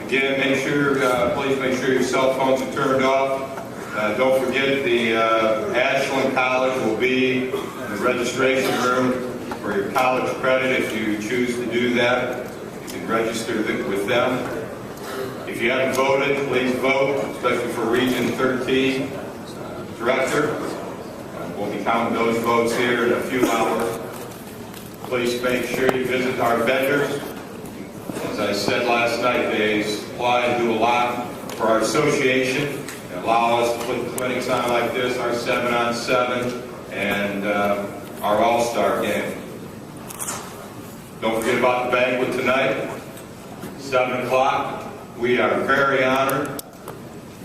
Again, please make sure your cell phones are turned off. Don't forget the Ashland College will be in the registration room for your college credit if you choose to do that. You can register with them. If you haven't voted, please vote, especially for Region 13 Director. We'll be counting those votes here in a few hours. Please make sure you visit our vendors. As I said last night, they supply and do a lot for our association. They allow us to put clinics on like this, our 7-on-7, and our All-Star game. Don't forget about the banquet tonight, 7 o'clock. We are very honored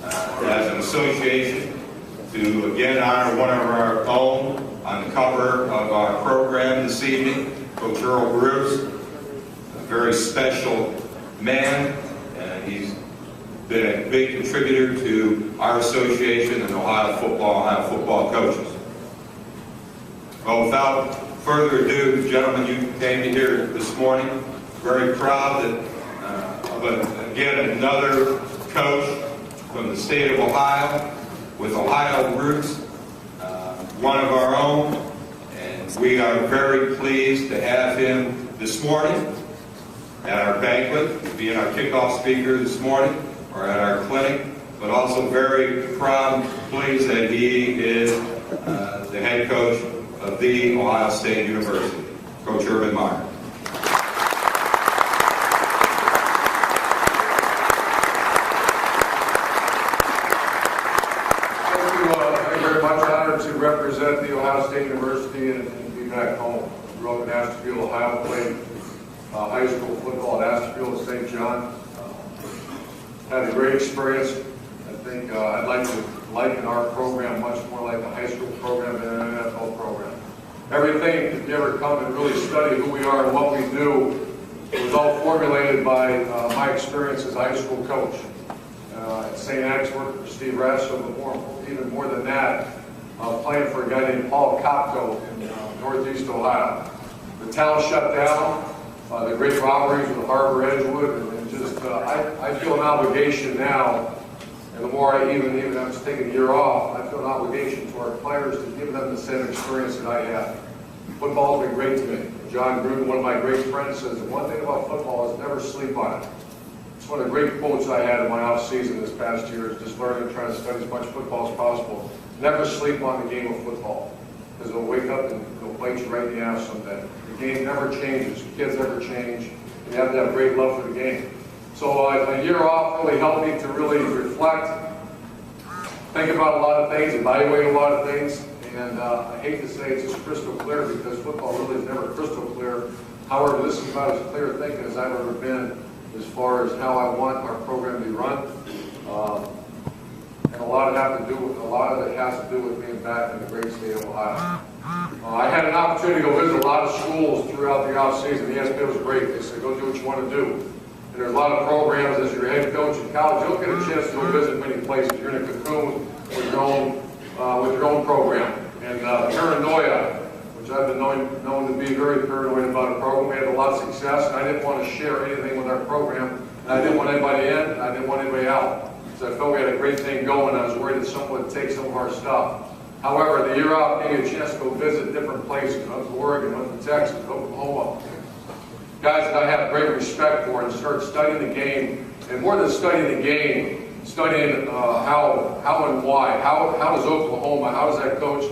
as an association to again honor one of our own on the cover of our program this evening, Coach Earl Bruce. Very special man, and he's been a big contributor to our association and Ohio football coaches. Well, without further ado, gentlemen, you came to here this morning. Very proud that, again, another coach from the state of Ohio with Ohio roots, one of our own, and we are very pleased to have him this morning at our banquet, being our kickoff speaker this morning, or at our clinic, but also very proud and pleased that he is the head coach of the Ohio State University, Coach Meyer. Thank you very much. Honored to represent the Ohio State University and be back home. Grew up in Ashtabula, Ohio, played high school football at Ashtabula and St. John. Had a great experience. I think I'd like to liken our program much more like a high school program than an NFL program. Everything, if you ever come and really study who we are and what we do, it was all formulated by my experience as a high school coach. At St. Agnes, worked for Steve Ratso, but even more than that, playing for a guy named Paul Kopko in Northeast Ohio. The town shut down. The great robberies with Harbor Edgewood, and just I feel an obligation now, and the more I even I was taking a year off, I feel an obligation to our players to give them the same experience that I had. Football's been great to me. John Gruden, one of my great friends, says the one thing about football is never sleep on it. It's one of the great quotes I had in my off season this past year, is just learning and trying to study as much football as possible. Never sleep on the game of football, because it'll wake up and it'll bite you right in the ass someday. The game never changes. Kids never change. You have to have great love for the game. So a year off really helped me to really reflect, think about a lot of things, evaluate a lot of things. And I hate to say it's just crystal clear, because football really is never crystal clear. However, this is about as clear thinking as I've ever been as far as how I want our program to be run. And a lot of it has to do with being back in the great state of Ohio. I had an opportunity to go visit a lot of schools throughout the off-season. The ESPN was great. They said, go do what you want to do. And there's a lot of programs as your head coach in college. You don't get a chance to go visit many places. You're in a cocoon with your own program. And paranoia, which I've been known to be very paranoid about a program. We had a lot of success, and I didn't want to share anything with our program. And I didn't want anybody in, and I didn't want anybody out. So I felt we had a great thing going. I was worried that someone would take some of our stuff. However, the year off gave me a chance to go visit different places. I went to Oregon, went to Texas, Oklahoma. Guys that I have great respect for, and start studying the game. And more than studying the game, studying how and why. How does Oklahoma, how does that coach,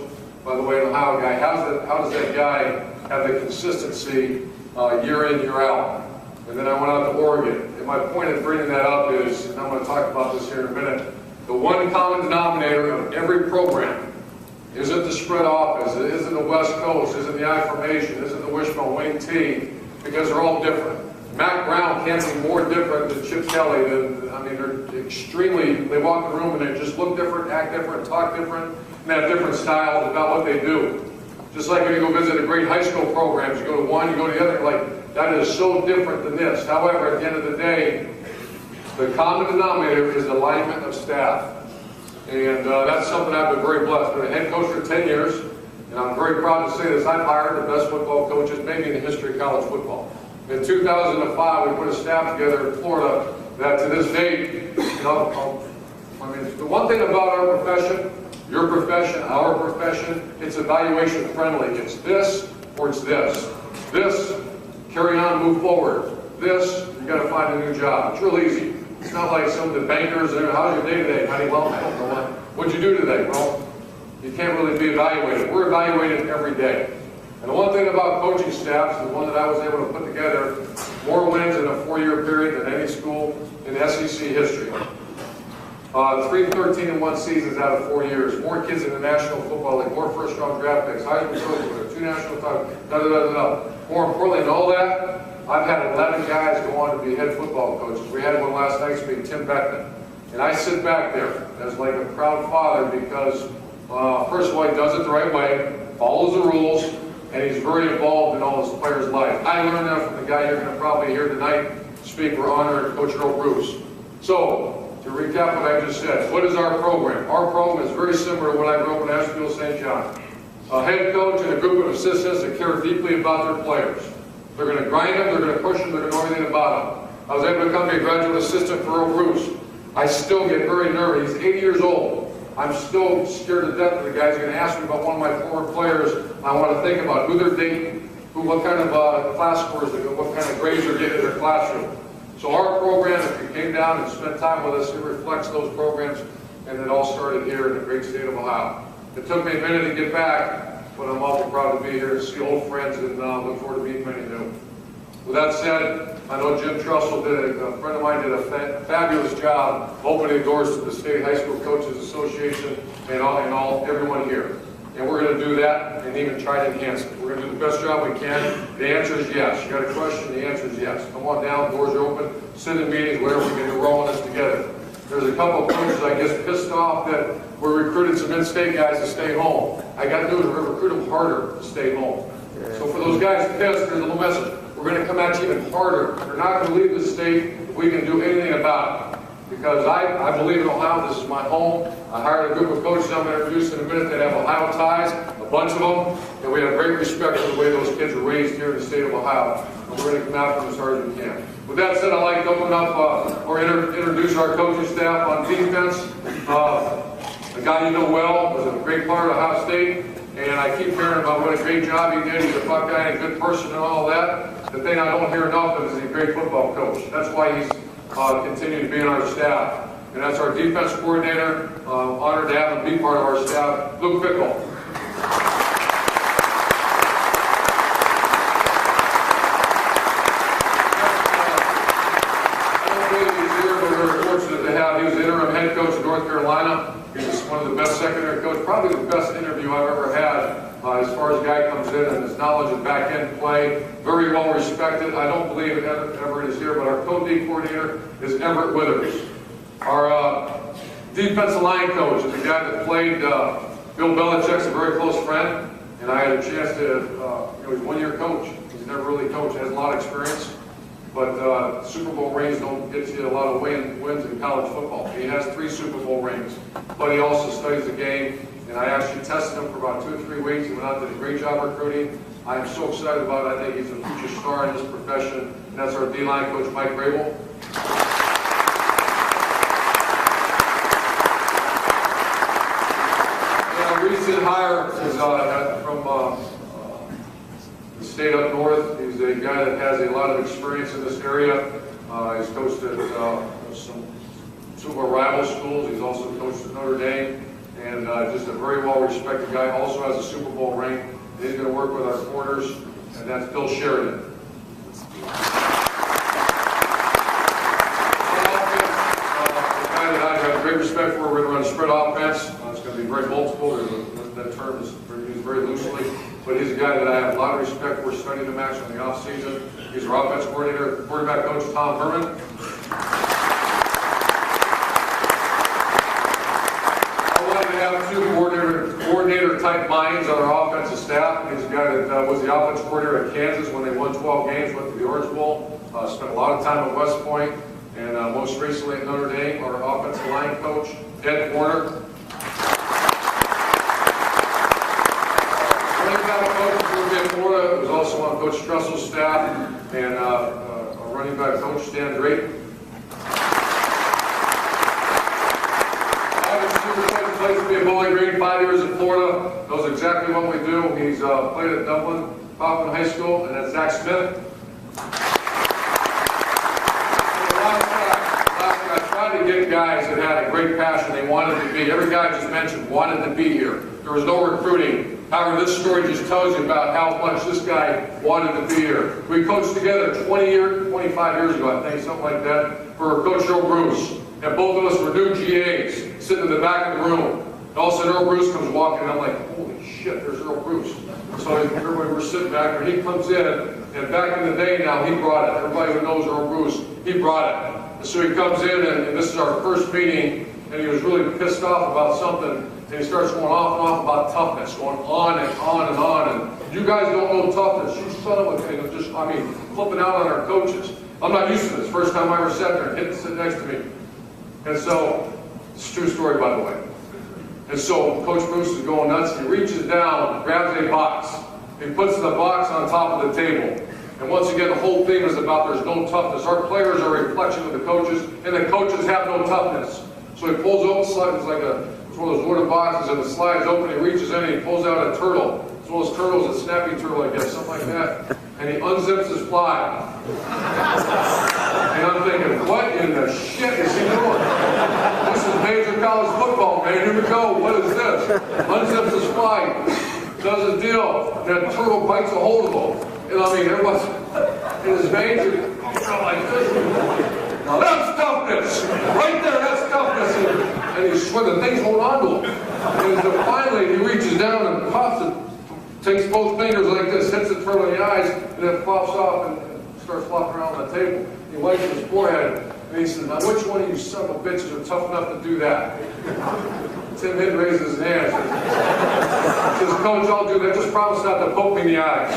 by the way, an Ohio guy, how does that guy have the consistency year in, year out? And then I went out to Oregon. And my point in bringing that up is, and I'm going to talk about this here in a minute, the one common denominator of every program isn't the spread offense, it isn't the West Coast, isn't the I formation, isn't the wishbone wing T, because they're all different. Matt Brown can't be more different than Chip Kelly. They're extremely, they walk the room and they just look different, act different, talk different, and have different styles about what they do. Just like when you go visit a great high school program, you go to one, you go to the other, like, that is so different than this. However, at the end of the day, the common denominator is the alignment of staff. And that's something I've been very blessed. I've been a head coach for 10 years, and I'm very proud to say this. I've hired the best football coaches maybe in the history of college football. In 2005, we put a staff together in Florida that to this date, you know, I mean, the one thing about our profession, your profession, our profession, it's evaluation friendly. It's this or it's this. This, carry on, move forward. This, you got to find a new job. It's real easy. It's not like some of the bankers, how's your day today, honey? Well, I don't know. What'd you do today? Well, you can't really be evaluated. We're evaluated every day. And the one thing about coaching staffs, the one that I was able to put together, more wins in a 4-year period than any school in SEC history. 13-1 seasons out of 4 years, more kids in the National Football League, more first-round draft picks, Heisman Trophy, 2 national titles, More importantly than all that, I've had 11 guys go on to be head football coaches. We had one last night being Tim Beckman. And I sit back there as like a proud father because, first of all, he does it the right way, follows the rules, and he's very involved in all his players' lives. I learned that from the guy you're going to probably hear tonight speak for honor, Coach Earl Bruce. So, to recap what I just said, what is our program? Our program is very similar to what I grew up in Asheville, St. John. A head coach and a group of assistants that care deeply about their players. They're going to grind them, they're going to push them, they're going to know everything about them. I was able to become a graduate assistant for Earl Bruce. I still get very nervous. He's 80 years old. I'm still scared to death of the guys going to ask me about one of my former players. I want to think about who they're dating, what kind of class scores, what kind of grades they're getting in their classroom. So our program, if you came down and spent time with us, it reflects those programs, and it all started here in the great state of Ohio. It took me a minute to get back, but I'm awful proud to be here to see old friends and look forward to meeting many new. With that said, I know Jim Trussell a friend of mine did a fabulous job opening doors to the State High School Coaches Association and everyone here. And we're going to do that and even try to enhance it. We're going to do the best job we can. The answer is yes. You got a question? The answer is yes. Come on down, doors are open, sit in meetings, whatever we can do, we're all in this together. There's a couple of coaches I guess pissed off that we're recruiting some in-state guys to stay home. I got to do is recruit them harder to stay home. So for those guys pissed, there's a little message. We're going to come at you even harder. We're not going to leave the state if we can do anything about it. Because I believe in Ohio. This is my home. I hired a group of coaches I'm going to introduce in a minute that have Ohio ties, a bunch of them, and we have great respect for the way those kids are raised here in the state of Ohio. And we're going to come after them as hard as we can. With that said, I'd like to open up or introduce our coaching staff on defense. A guy you know well, was a great part of Ohio State, and I keep hearing about what a great job he did. He's a Buckeye and a good person and all that. The thing I don't hear enough of is he's a great football coach. That's why he's continued to be on our staff. And that's our defense coordinator. Honored to have him be part of our staff, Luke Fickle. He was the interim head coach of North Carolina. He's one of the best secondary coaches, probably the best interview I've ever had as far as guy comes in and his knowledge of back-end play. Very well respected. I don't believe Everett is here, but our co-D coordinator is Everett Withers. Our defensive line coach is a guy that played, Bill Belichick's a very close friend, and I had a chance to, he's a one-year coach. He's never really coached, has a lot of experience. But Super Bowl rings don't get you a lot of wins in college football. He has 3 Super Bowl rings, but he also studies the game. And I actually tested him for about 2 or 3 weeks. He went out and did a great job recruiting. I am so excited about it. I think he's a future star in this profession. And that's our D-line coach, Mike Grable. And a recent hire is from the state up north. He's a guy that has a lot of experience in this area. He's coached at some of our rival schools. He's also coached at Notre Dame. And just a very well-respected guy. Also has a Super Bowl ring. And he's going to work with our corners, and that's Bill Sheridan. The guy that I have great respect for, we're going to run a spread offense. It's going to be very multiple. That term is used very loosely. But he's a guy that I have a lot of respect for, studying the match in the offseason. He's our offense coordinator, quarterback coach Tom Herman. We have 2 coordinator-type minds on our offensive staff. He's a guy that was the offense coordinator at Kansas when they won 12 games, went to the Orange Bowl, spent a lot of time at West Point, and most recently at Notre Dame, our offensive line coach, Ed Warner. Running back coach in Florida was also on Coach Trussell's staff, and our running back coach, Stan Drake. Bowling Green, 5 years in Florida, knows exactly what we do. He's played at Dublin High School, and that's Zach Smith. I tried to get guys that had a great passion, they wanted to be. Every guy I just mentioned wanted to be here. There was no recruiting. However, this story just tells you about how much this guy wanted to be here. We coached together 25 years ago, I think, something like that, for Coach Earl Bruce. And both of us were new GAs, sitting in the back of the room. And all of a sudden, Earl Bruce comes walking, and I'm like, holy shit, there's Earl Bruce. So everybody was sitting back there, he comes in, and back in the day now, he brought it. Everybody who knows Earl Bruce, he brought it. And so he comes in, and this is our first meeting, and he was really pissed off about something, and he starts going off and off about toughness, going on and on and on, and you guys don't know toughness, you son of a thing, just, I mean, flipping out on our coaches. I'm not used to this, first time I ever sat there, and hit sit next to me. And so, it's a true story, by the way. And so, Coach Bruce is going nuts, he reaches down, grabs a box, he puts the box on top of the table. And once again, the whole thing is about there's no toughness. Our players are a reflection of the coaches, and the coaches have no toughness. So he pulls open, it's like it's one of those wooden boxes, and the slides open, he reaches in, and he pulls out a turtle. It's one of those turtles, a snappy turtle, I guess, something like that. And he unzips his fly. And I'm thinking, what in the shit is he doing? This is major college football, man. Here we go. What is this? Unzips his fly, does a deal, and that turtle bites a hold of him. And I mean, there was in his veins, like this. Now that's toughness! Right there, that's toughness! And he's swimming, things hold on to him. And so finally, he reaches down and pops it, takes both fingers like this, hits the turtle in the eyes, and then flops off and starts flopping around on the table. He wipes his forehead, and he says, now which one of you son of a bitches are tough enough to do that? Tim Hidd raises his hand and says, Coach, I'll do that. Just promise not to poke me in the eye.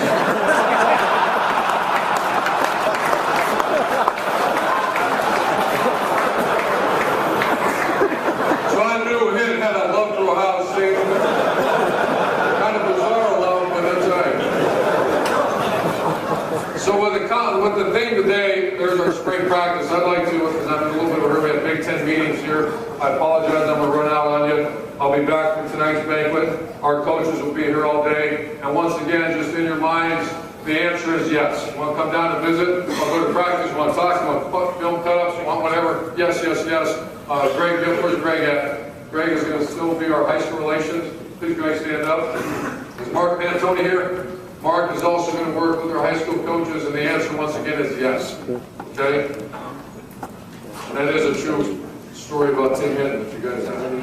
So I knew Hidd had a love for Ohio State. Kind of bizarre love, but that's right. So with the thing today, there's our spring practice. I'd like to, because I'm in a little bit of a hurry, at Big Ten meetings here. I apologize, I'm going to run out on you. I'll be back for tonight's banquet. Our coaches will be here all day. And once again, just in your minds, the answer is yes. You want to come down to visit? I'll go to practice. You want to talk? You want film cut-ups? You want whatever? Yes, yes, yes. Greg, where's Greg at? Greg is going to still be our high school relations. Please, Greg, stand up. Is Mark Pantoni here? Mark is also going to work with our high school coaches, and the answer, once again, is yes. Okay? And that is a true story about Tim Hidd, if you guys have any.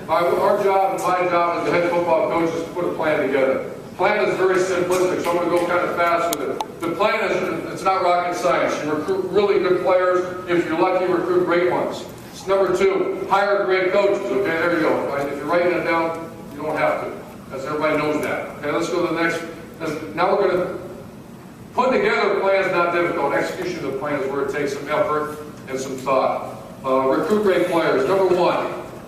Our job and my job as the head football coach is to put a plan together. The plan is very simplistic, so I'm going to go kind of fast with it. The plan is, it's not rocket science. You recruit really good players. If you're lucky, recruit great ones. It's number two, hire great coaches. Okay, there you go. Right? If you're writing it down, you don't have to. Because everybody knows that. Okay, let's go to the next. Now we're going to put together a plan is not difficult. Execution of the plan is where it takes some effort and some thought. Recruit great players. Number one,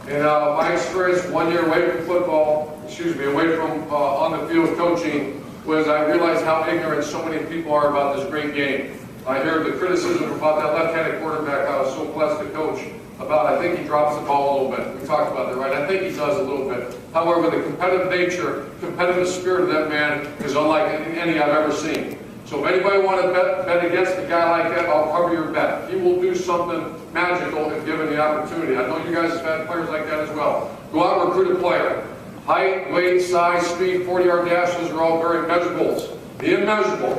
in my experience, 1 year away from football, away from on the field coaching, was I realized how ignorant so many people are about this great game. I hear the criticism about that left-handed quarterback I was so blessed to coach about. I think he drops the ball a little bit. We talked about that, right? I think he does a little bit. However, the competitive nature, competitive spirit of that man is unlike any I've ever seen. So if anybody wants to bet against a guy like that, I'll cover your bet. He will do something magical if given the opportunity. I know you guys have had players like that as well. Go out and recruit a player. Height, weight, size, speed, 40-yard dashes are all very measurables. The immeasurable.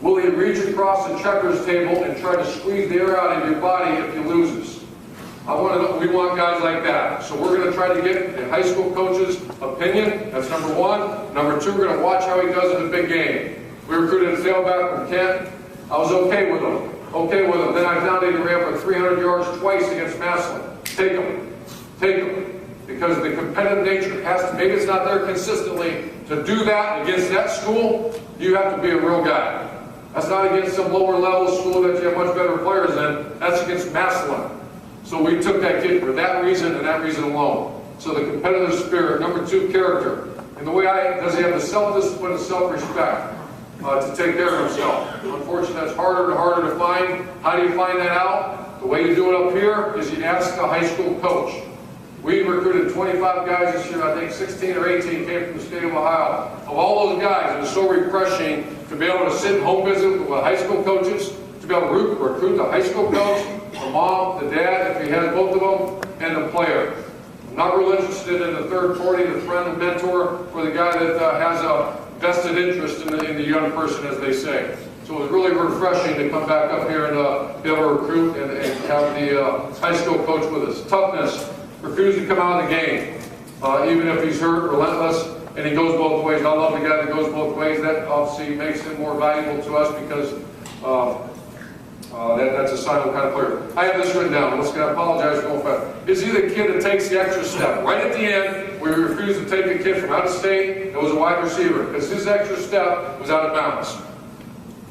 Will he reach across the checkers table and try to squeeze the air out of your body if he loses? We want guys like that. So we're going to try to get the high school coach's opinion. That's number one. Number two, we're going to watch how he does in the big game. We recruited a tailback from Kent. I was okay with him. Then I found he ran for 300 yards twice against Massillon. Take him. Because the competitive nature has to, maybe it's not there consistently, to do that against that school, you have to be a real guy. That's not against some lower level school that you have much better players in. That's against Massillon. So we took that kid for that reason and that reason alone. So the competitive spirit. Number two, character. And the way does he have the self-discipline and self-respect to take care of himself? Unfortunately, that's harder and harder to find. How do you find that out? The way you do it up here is you ask a high school coach. We recruited 25 guys this year. I think 16 or 18 came from the state of Ohio. Of all those guys, it was so refreshing to be able to sit and home visit with high school coaches, to be able to recruit the high school coach, the mom, the dad, if he has both of them, and the player. I'm not really interested in the third party, the friend and mentor, or the guy that has a vested interest in the young person, as they say. So it was really refreshing to come back up here and be able to recruit and have the high school coach with us. Toughness, refusing to come out of the game, even if he's hurt, relentless, and he goes both ways. I love the guy that goes both ways. That obviously makes him more valuable to us because that's a sign of the kind of player. I have this written down. I'm just going to apologize for going fast. Is he the kid that takes the extra step? Right at the end, we refused to take a kid from out of state that was a wide receiver because his extra step was out of bounds.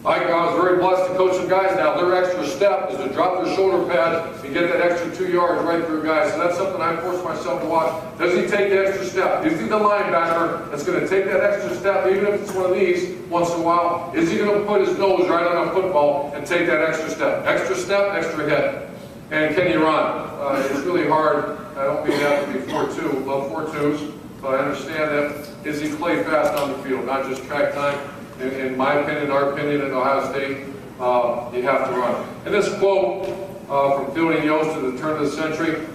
I was very blessed to coach some guys now. Their extra step is to drop their shoulder pads and get that extra 2 yards right through guys. So that's something I force myself to watch. Does he take the extra step? Is he the linebacker that's going to take that extra step, even if it's one of these once in a while? Is he going to put his nose right on a football and take that extra step? Extra step, extra hit. And can he run? It's really hard. I don't mean that to be 4-2. Love 4-2s. But I understand that. Is he play fast on the field, not just track time? In my opinion, our opinion in Ohio State, you have to run. And this quote from Fielding Yost at the turn of the century,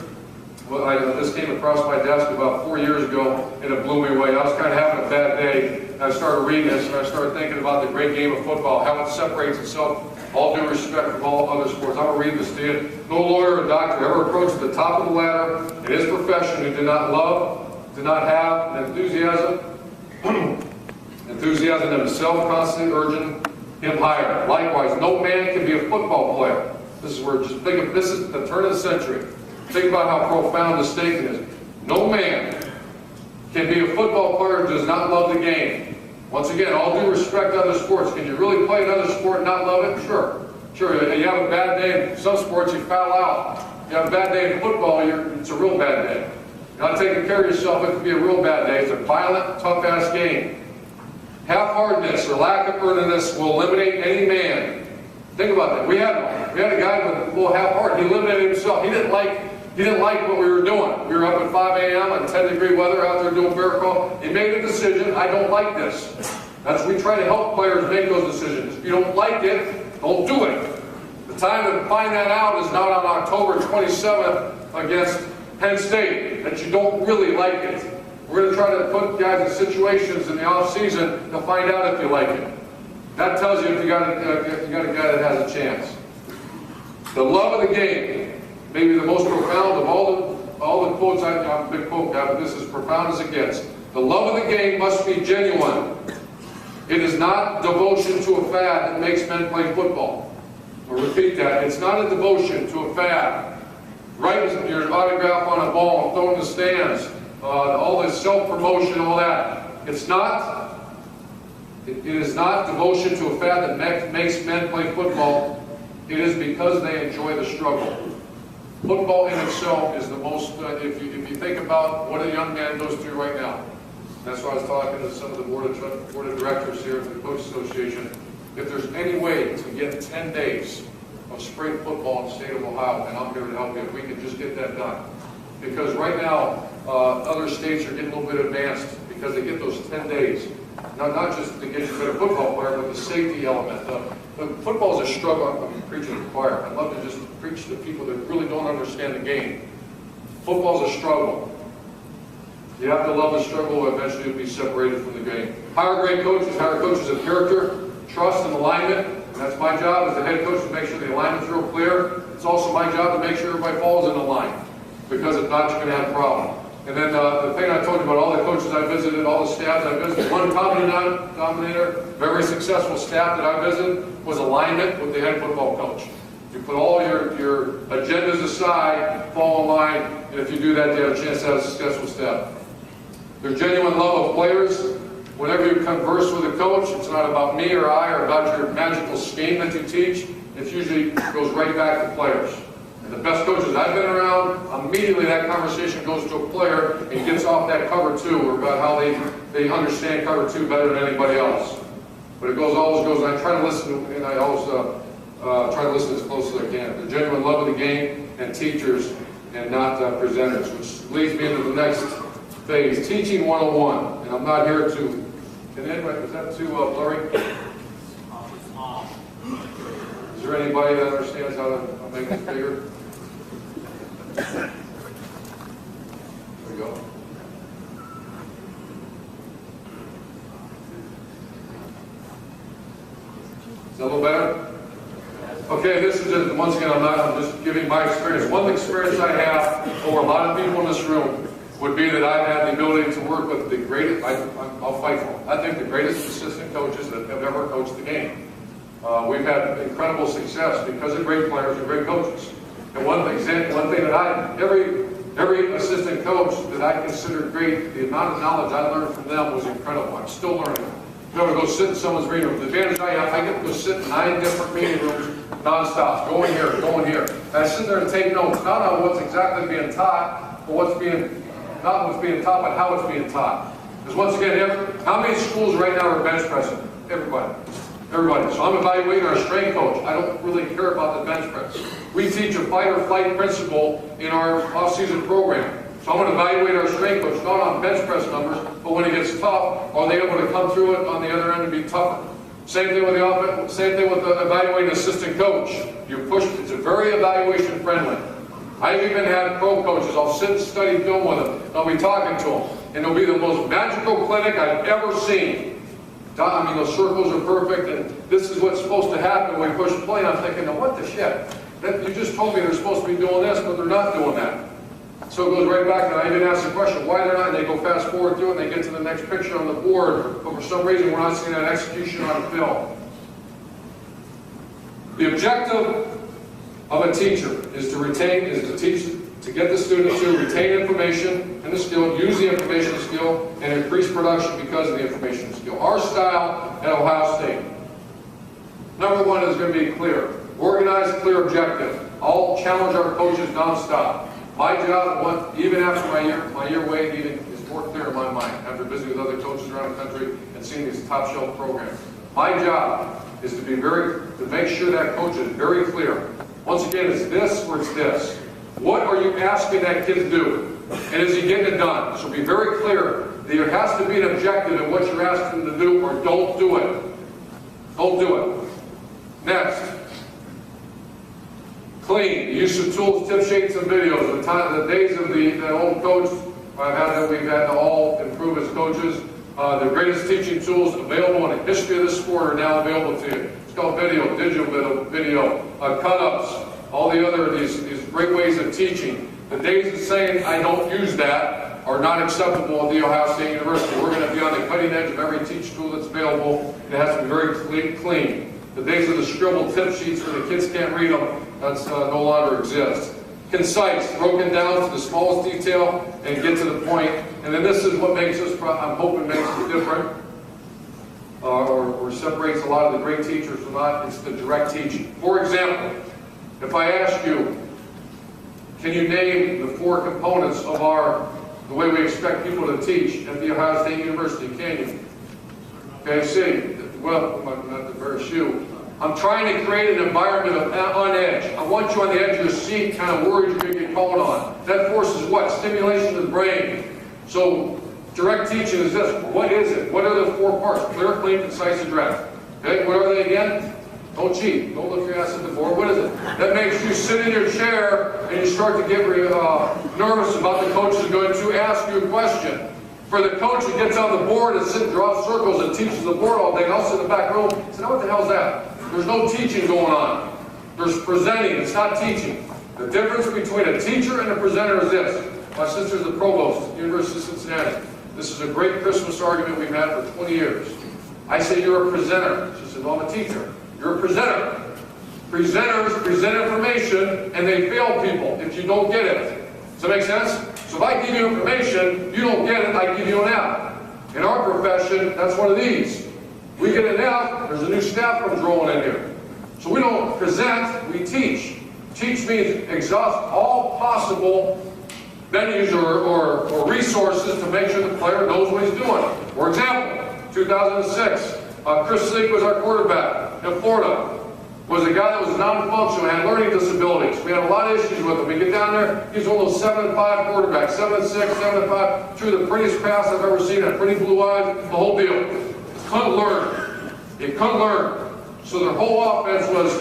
this came across my desk about 4 years ago, and it blew me away. I was kind of having a bad day, and I started reading this, and I started thinking about the great game of football, how it separates itself, all due respect, from all other sports. I'm going to read this to you. No lawyer or doctor ever approached the top of the ladder in his profession who did not love, did not have an enthusiasm in himself constantly urging him higher. Likewise, no man can be a football player. This is where, just think of, this is the turn of the century. Think about how profound this statement is. No man can be a football player who does not love the game. Once again, all due respect to other sports. Can you really play another sport and not love it? Sure. Sure, you have a bad day in some sports, you foul out. You have a bad day in football, it's a real bad day. You're not taking care of yourself, it could be a real bad day. It's a violent, tough-ass game. Half-heartedness or lack of earnestness will eliminate any man. Think about that. We had a guy with a little half-heart. He eliminated himself. He didn't like what we were doing. We were up at 5 a.m. in 10-degree weather out there doing bear call. He made a decision. I don't like this. We try to help players make those decisions. If you don't like it, don't do it. The time to find that out is not on October 27th against Penn State, that you don't really like it. We're going to try to put guys in situations in the off-season to find out if you like it. That tells you if you got a guy that has a chance. The love of the game, maybe the most profound of all the quotes. I'm a big quote guy, but this is as profound as it gets. The love of the game must be genuine. It is not devotion to a fad that makes men play football. I'll repeat that. It's not a devotion to a fad. Writing your autograph on a ball and throwing in the stands. All this self-promotion, all that. It is not devotion to a fad that makes men play football. It is because they enjoy the struggle. Football in itself is the most, if you think about what a young man goes through right now. That's why I was talking to some of the board of directors here at the Coach Association. If there's any way to get 10 days of spring football in the state of Ohio, and I'm here to help you, if we can just get that done. Because right now, other states are getting a little bit advanced because they get those 10 days. Not just to get you a better football player, but the safety element. Football is a struggle. I'm preaching to the choir. I'd love to just preach to people that really don't understand the game. Football is a struggle. You have to love the struggle, eventually you'll be separated from the game. Hire great coaches, hire coaches of character, trust, and alignment. And that's my job as the head coach to make sure the alignment's real clear. It's also my job to make sure everybody falls in the line. Because if not, you're going to have a problem. And then the thing I told you about all the coaches I visited, all the staffs I visited, one common denominator, very successful staff that I visited, was alignment with the head football coach. You put all your agendas aside, fall in line, and if you do that, you have a chance to have a successful staff. Their genuine love of players. Whenever you converse with a coach, it's not about me or I or about your magical scheme that you teach. It usually goes right back to players. And the best coaches I've been around, immediately that conversation goes to a player and gets off that cover two, or about how they understand cover two better than anybody else. But it always goes, and I try to listen, and I always try to listen as close as I can. The genuine love of the game and teachers and not presenters, which leads me into the next phase, teaching 101. And I'm not here to, can anybody, is that too blurry? Is there anybody that understands how to make this bigger? There we go. Is that a little better? Okay, this is just, once again, I'm just giving my experience. One experience I have over a lot of people in this room would be that I've had the ability to work with the greatest, I'll fight for them. I think the greatest assistant coaches that have ever coached the game. We've had incredible success because of great players and great coaches. And one thing that every assistant coach that I considered great, the amount of knowledge I learned from them was incredible. I'm still learning. I'm going to go sit in someone's meeting room. The advantage I have, I get to go sit in 9 different meeting rooms nonstop, going here, going here. And I sit there and take notes, not on what's exactly being taught, but not what's being taught, but how it's being taught. Because once again, how many schools right now are bench pressing? Everybody. Everybody. So I'm evaluating our strength coach. I don't really care about the bench press. We teach a fight or flight principle in our off-season program. So I'm going to evaluate our strength coach, not on bench press numbers, but when it gets tough, are they able to come through it on the other end and be tougher? Same thing with the offense. Same thing with the evaluating assistant coach. You push. It's a very evaluation friendly. I've even had pro coaches. I'll sit and study film with them. And I'll be talking to them, and it'll be the most magical clinic I've ever seen. I mean, those circles are perfect, and this is what's supposed to happen when we push play. And I'm thinking, now what the shit? You just told me they're supposed to be doing this, but they're not doing that. So it goes right back, and I even ask the question, why they're not? And they go fast forward through it, and they get to the next picture on the board, but for some reason we're not seeing that execution on film. The objective of a teacher is to teach, to get the student to retain information and the skill, use the information and skill, and increase production because of the information and skill. Our style at Ohio State. Number one is going to be clear. Organized, clear objective. I'll challenge our coaches nonstop. My job, even after my year waiting, is more clear in my mind after visiting with other coaches around the country and seeing these top shelf programs. My job is to make sure that coach is very clear. Once again, it's this or it's this. What are you asking that kid to do? And is he getting it done? So be very clear. There has to be an objective in what you're asking him to do, or don't do it. Don't do it. Next. Clean. The use of tools, tip sheets, and videos. The days of the old coach we've had to all improve as coaches. The greatest teaching tools available in the history of this sport are now available to you. It's called video, digital video, cut-ups, all the other, these great ways of teaching. The days of saying, I don't use that, are not acceptable at The Ohio State University. We're going to be on the cutting edge of every teach tool that's available. It has to be very clean. The days of the scribbled tip sheets where the kids can't read them, that's no longer exists. Concise, broken down to the smallest detail and get to the point. And then this is what makes us, I'm hoping makes us different, or separates a lot of the great teachers from not. It's the direct teaching. For example, if I ask you, can you name the 4 components of the way we expect people to teach at The Ohio State University? Can you? Okay, see. Well, not the very few. I'm trying to create an environment on edge. I want you on the edge of your seat, kind of worried you're going to get called on. That forces what? Stimulation of the brain. So direct teaching is this. What is it? What are the 4 parts? Clear, clean, concise, and direct. Okay, what are they again? Don't cheat. Don't look your ass at the board. What is it? That makes you sit in your chair and you start to get nervous about the coach is going to ask you a question. For the coach who gets on the board and draws circles and teaches the board all day, and I'll sit in the back room and say, now what the hell is that? There's no teaching going on. There's presenting. It's not teaching. The difference between a teacher and a presenter is this. My sister's the provost at the University of Cincinnati. This is a great Christmas argument we've had for 20 years. I say, you're a presenter. She said, well, I'm a teacher. You're a presenter. Presenters present information and they fail people if you don't get it. Does that make sense? So if I give you information, you don't get it, I give you an F. In our profession, that's one of these. We get an F, there's a new staff comes rolling in here. So we don't present, we teach. Teach means exhaust all possible venues or resources to make sure the player knows what he's doing. For example, 2006, Chris Sleek was our quarterback in Florida. was a guy that was non-functional, had learning disabilities. We had a lot of issues with him. We get down there, he's one of those 7'5" quarterbacks, 7'6", 7'5", threw the prettiest pass I've ever seen, had pretty blue eyes, the whole deal. Couldn't learn. He couldn't learn. So their whole offense was,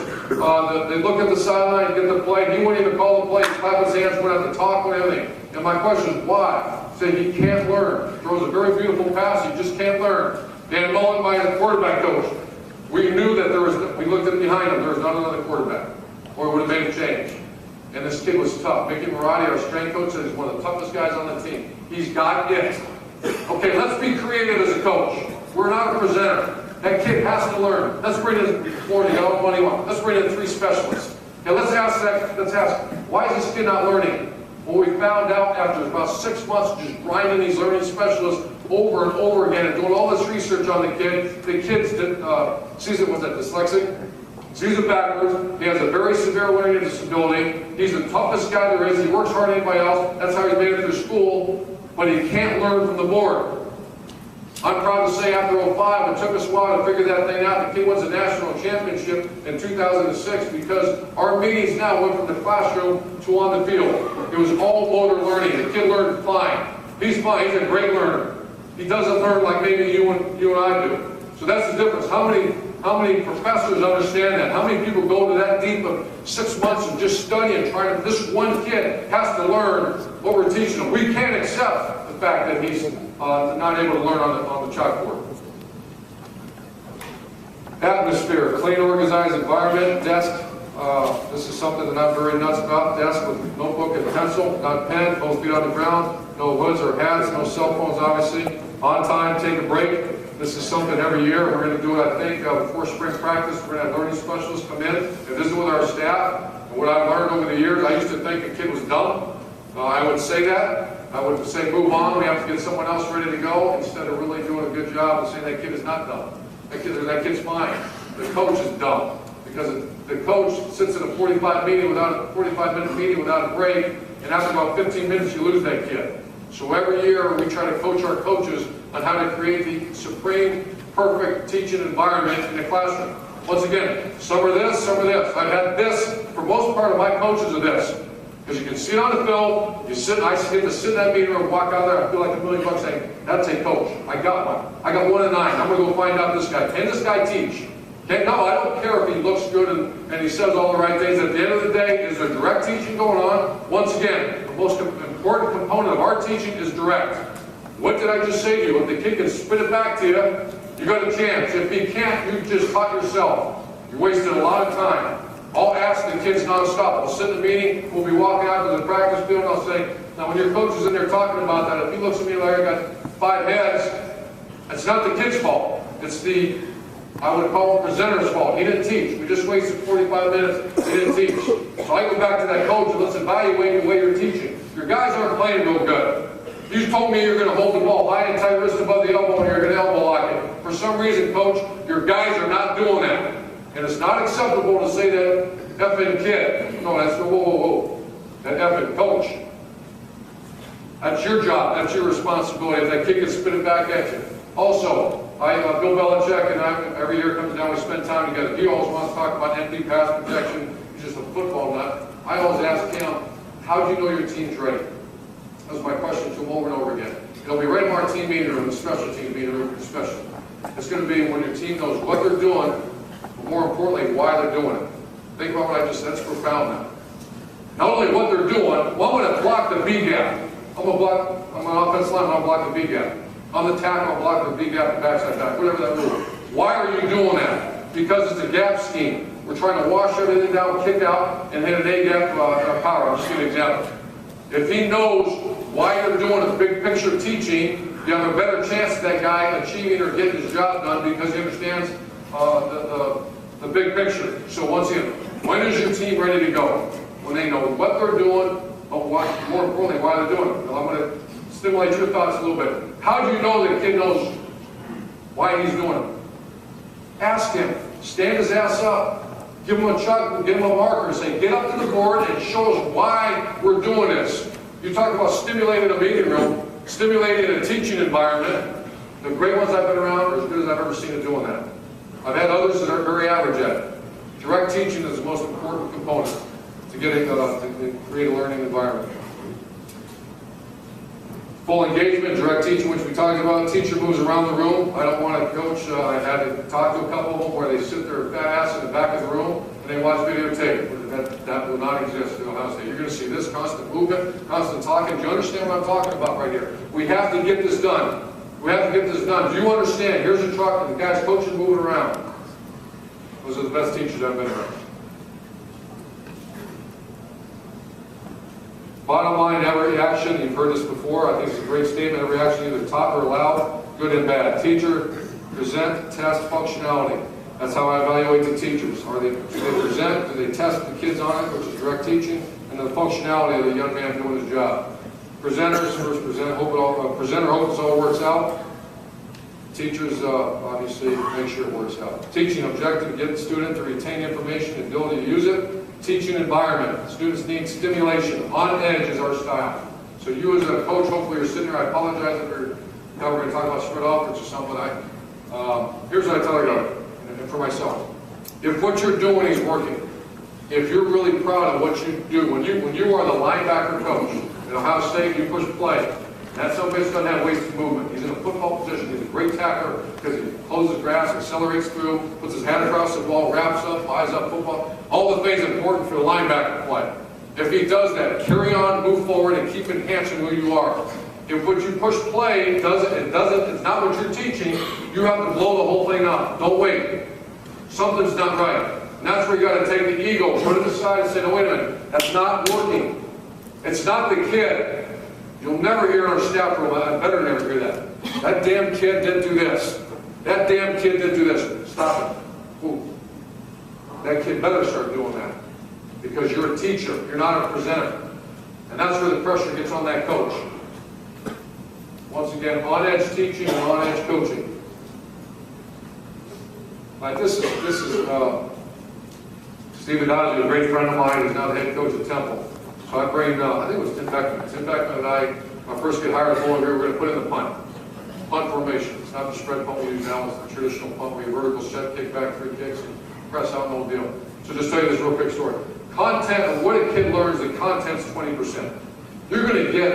they look at the sideline, get the play, he wouldn't even call the play, clap his hands, wouldn't have to talk or anything. And my question is, why? He said he can't learn. Throws a very beautiful pass, he just can't learn. Dan Mullen, my quarterback coach, we knew that we looked at behind him, there was not another quarterback, or it would have made a change. And this kid was tough. Mickey Marotti, our strength coach, said he's one of the toughest guys on the team. He's got it. Okay, let's be creative as a coach. We're not a presenter. That kid has to learn. Let's bring in Florida, you know, 21. Let's bring in 3 specialists. And let's ask, why is this kid not learning? Well, we found out after about 6 months just grinding these learning specialists over and over again and doing all this research on the kid sees it, was that dyslexic? Sees it backwards. He has a very severe learning disability. He's the toughest guy there is. He works harder than anybody else. That's how he made it through school. But he can't learn from the board. I'm proud to say after 05, it took us a while to figure that thing out. The kid wins a national championship in 2006 because our meetings now went from the classroom to on the field. It was all motor learning. The kid learned fine. He's fine. He's a great learner. He doesn't learn like maybe you and I do. So that's the difference. How many professors understand that? How many people go to that deep of 6 months of just studying, trying to, this one kid has to learn what we're teaching him. We can't accept the fact that he's not able to learn on the chalkboard. Atmosphere, clean, organized environment, desk. This is something that I'm very nuts about. Desk with notebook and pencil, not pen, both feet on the ground, no hoods or hats, no cell phones obviously. On time, take a break. This is something every year. We're going to do it, I think, before spring practice. We're going to have learning specialists come in and visit with our staff. And what I've learned over the years, I used to think a kid was dumb. I would say that. I would say move on. We have to get someone else ready to go instead of really doing a good job of saying that kid is not dumb. That kid's fine. The coach is dumb because the coach sits in a 45-minute meeting without a break, and after about 15 minutes you lose that kid. So every year we try to coach our coaches on how to create the supreme, perfect teaching environment in the classroom. Once again, some are this, some are this. I've had this, for most part of my coaches are this. Because you can see it on the film, I get to sit in that meeting room and walk out there, I feel like $1 million saying, that's a coach. I got one. I got 1 in 9. I'm going to go find out this guy. Can this guy teach? Okay, no, I don't care if he looks good and he says all the right things. At the end of the day, is there direct teaching going on? Once again, the most important component of our teaching is direct. What did I just say to you? If the kid can spit it back to you, you got a chance. If he can't, you just taught yourself. You wasted a lot of time. I'll ask the kids nonstop. We'll sit in the meeting, we'll be walking out to the practice field, and I'll say, now when your coach is in there talking about that, if he looks at me like I got 5 heads, it's not the kid's fault. It's the, I would call it presenter's fault. He didn't teach. We just wasted 45 minutes. He didn't teach. So I go back to that coach and let's evaluate the way you're teaching. Your guys aren't playing real good. You told me you're going to hold the ball high and tight, wrist above the elbow, and you're going to elbow lock it. For some reason, coach, your guys are not doing that. And it's not acceptable to say that effing kid. No, that's the whoa. That effing coach. That's your job. That's your responsibility. If that kid can spit it back at you. Also, Bill Belichick and I, every year comes down, we spend time together. He always wants to talk about empty pass protection. He's just a football nut. I always ask him, how do you know your team's ready? That was my question to him over and over again. It'll be right in our team meeting room, the special team meeting room, especially. It's going to be when your team knows what they're doing, but more importantly, why they're doing it. Think about what I just said. That's profound now. Not only what they're doing, well, I'm going to block the B gap. I'm an offensive line, I'll block the B gap. On the tackle, I'll block the B gap, the backside back, whatever that rule. Why are you doing that? Because it's a gap scheme. We're trying to wash everything down, kick out, and hit an A gap power. I'll just give you an example. If he knows why you're doing a big picture teaching, you have a better chance of that guy achieving or getting his job done because he understands the big picture. So once again, when is your team ready to go? When they know what they're doing, but more importantly, why they're doing it. Well, I'm going to stimulate your thoughts a little bit. How do you know that a kid knows why he's doing it? Ask him. Stand his ass up. Give him a chalk, give him a marker, and say, get up to the board and show us why we're doing this. You talk about stimulating a meeting room, stimulating a teaching environment. The great ones I've been around are as good as I've ever seen at doing that. I've had others that are very average at it. Direct teaching is the most important component to getting to create a learning environment. Full engagement, direct teaching, which we talked about. Teacher moves around the room. I don't want to coach. I had to talk to a couple of them where they sit their fat ass in the back of the room and they watch videotape. That will not exist in Ohio State. You're going to see this constant movement, constant talking. Do you understand what I'm talking about right here? We have to get this done. We have to get this done. Do you understand? Here's a truck and the guy's coaching, moving around. Those are the best teachers I've been around. Bottom line, every action, you've heard this before, I think it's a great statement, every action either taught or allowed, good and bad. Teacher, present, test, functionality. That's how I evaluate the teachers. Do they present, do they test the kids on it, which is direct teaching, and the functionality of the young man doing his job. Presenters, first presenter hopes all works out. Teachers, obviously, make sure it works out. Teaching objective, to get the student to retain information and ability to use it. Teaching environment. Students need stimulation. On edge is our style. So you as a coach, hopefully you're sitting there. I apologize if we're going to talk about spread offense or something. Here's what I tell you, and for myself. If what you're doing is working, if you're really proud of what you do, when you are the linebacker coach at Ohio State, you push play. That son of a bitch doesn't have wasted movement. He's in a football position. He's a great tackler because he closes grass, accelerates through, puts his hand across the ball, wraps up, buys up football. All the things important for the linebacker play. If he does that, carry on, move forward, and keep enhancing who you are. If what you push play it's not what you're teaching, you have to blow the whole thing up. Don't wait. Something's not right. And that's where you got to take the ego, put it aside and say, no, wait a minute, that's not working. It's not the kid. You'll never hear in our staff room, I better never hear that. That damn kid didn't do this. That damn kid didn't do this. Stop it. Ooh. That kid better start doing that. Because you're a teacher, you're not a presenter. And that's where the pressure gets on that coach. Once again, on-edge teaching and on-edge coaching. Like this is Steve Adazio, a great friend of mine, he's now the head coach at Temple. So I bring, I think it was Tim Beckman. Tim Beckman and I, when I first get hired as lawyer, we're going to put in the punt. Punt formation. It's not the spread punt we use now, it's the traditional punt where you vertical set, kick back, 3 kicks, and press out, no deal. So just tell you this real quick story. Content, of what a kid learns, the content's 20%. You're going to get,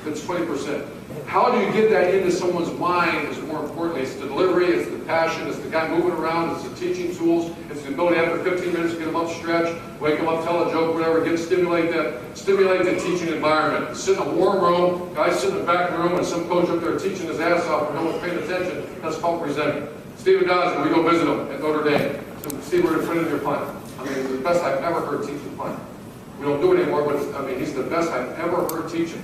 it's 20%. How do you get that into someone's mind is more importantly. It's the delivery, it's the passion, it's the guy moving around, it's the teaching tools, it's the ability after 15 minutes to get them up stretch, wake them up, tell a joke, whatever, stimulate the teaching environment. Sit in a warm room, guys sit in the back of the room, and some coach up there teaching his ass off and no one's paying attention. That's called presenting. Steve Adazio, we go visit him at Notre Dame. So Steve, we're going to put in your punt. He's the best I've ever heard teaching punt. We don't do it anymore, but he's the best I've ever heard teaching.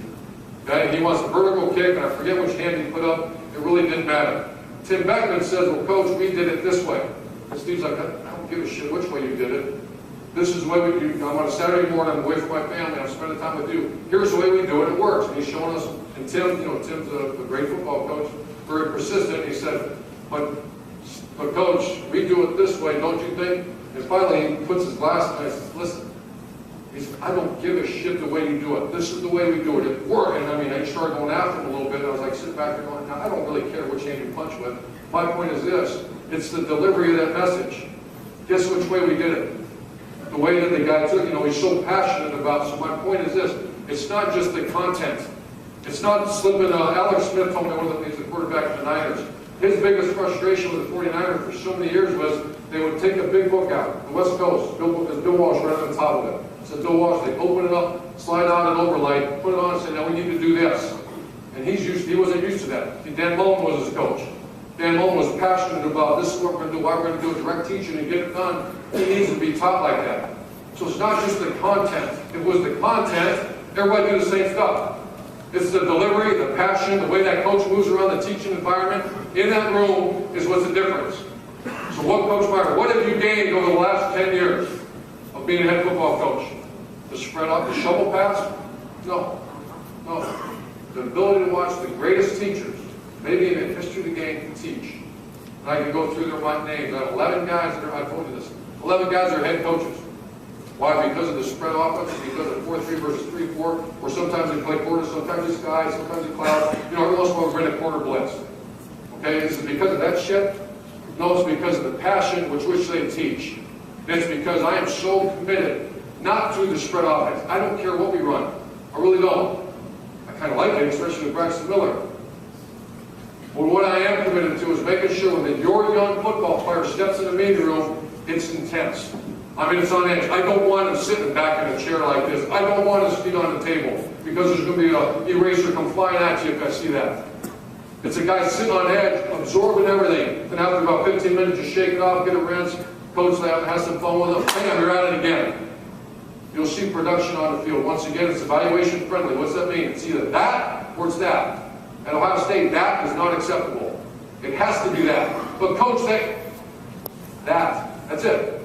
Okay? He wants a vertical kick, and I forget which hand he put up. It really didn't matter. Tim Beckman says, well, coach, we did it this way. And Steve's like, I don't give a shit which way you did it. This is the way we do it. I'm on a Saturday morning, I'm away from my family, I'm spending time with you. Here's the way we do it, it works. And he's showing us, and Tim, Tim's a great football coach, very persistent. He said, but coach, we do it this way, don't you think? And finally, he puts his glasses on and says, listen, I don't give a shit the way you do it. This is the way we do it. It worked. And I started going after him a little bit. And I was like sitting back there going, I don't really care which hand you punch with. My point is this. It's the delivery of that message. Guess which way we did it? The way that the guy took, he's so passionate about it. So my point is this. It's not just the content. It's not slipping. Alex Smith told me he's the quarterback of the Niners. His biggest frustration with the 49ers for so many years was they would take a big book out, the West Coast, Bill Walsh right on the top of it. So Bill Walsh, they open it up, slide out an overlay, put it on and say, now we need to do this. And he wasn't used to that. Dan Mullen was his coach. Dan Mullen was passionate about this is what we're going to do, why we're going to do it, direct teaching and get it done. He needs to be taught like that. So it's not just the content. If it was the content, everybody do the same stuff. It's the delivery, the passion, the way that coach moves around the teaching environment. In that room is what's the difference. So what, Coach Meyer, what have you gained over the last 10 years of being a head football coach? The spread out, the shovel pass? No. The ability to watch the greatest teachers, maybe in the history of the game, teach. And I can go through their names. I have 11 guys that I told you this. 11 guys are head coaches. Why? Because of the spread offense, because of 4-3 versus 3-4, where sometimes they play quarter, sometimes it's sky, sometimes it's cloud. Every once in a while we're in a quarter blitz. Okay, is it because of that shit? No, it's because of the passion with which they teach. It's because I am so committed not to the spread offense. I don't care what we run. I really don't. I kind of like it, especially with Braxton Miller. But what I am committed to is making sure that your young football player steps in the meeting room, it's intense. I mean, it's on edge. I don't want him sitting back in a chair like this. I don't want his feet on the table because there's going to be an eraser come flying at you if I see that. It's a guy sitting on edge, absorbing everything. Then after about 15 minutes, you shake it off, get a rinse. Coach has some fun with him. Bam, you're at it again. You'll see production on the field. Once again, it's evaluation friendly. What's that mean? It's either that or it's that. At Ohio State, that is not acceptable. It has to be that. But coach say, that's it.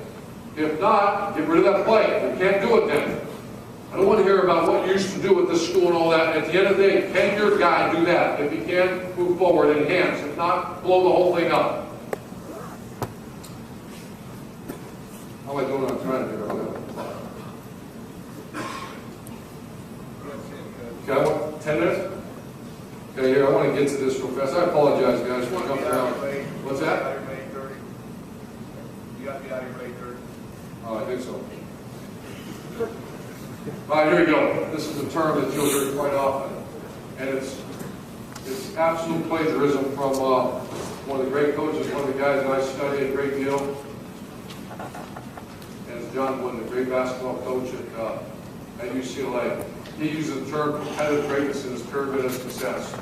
If not, get rid of that play. We can't do it then. I don't want to hear about what you used to do with this school and all that. At the end of the day, can your guy do that? If he can, move forward, enhance. If not, blow the whole thing up. How am I doing on time here? Okay, I want 10 minutes? Okay, here, I want to get to this real fast. I apologize, guys. I just want to come around. What's that? You got to be out of your 8:30. Oh, I think so. All right, here we go. This is a term that you'll hear quite often. And it's absolute plagiarism from one of the great coaches, one of the guys that I study a great deal. And it's John Wooden, the great basketball coach at UCLA. He uses the term competitive greatness in his pyramid of success.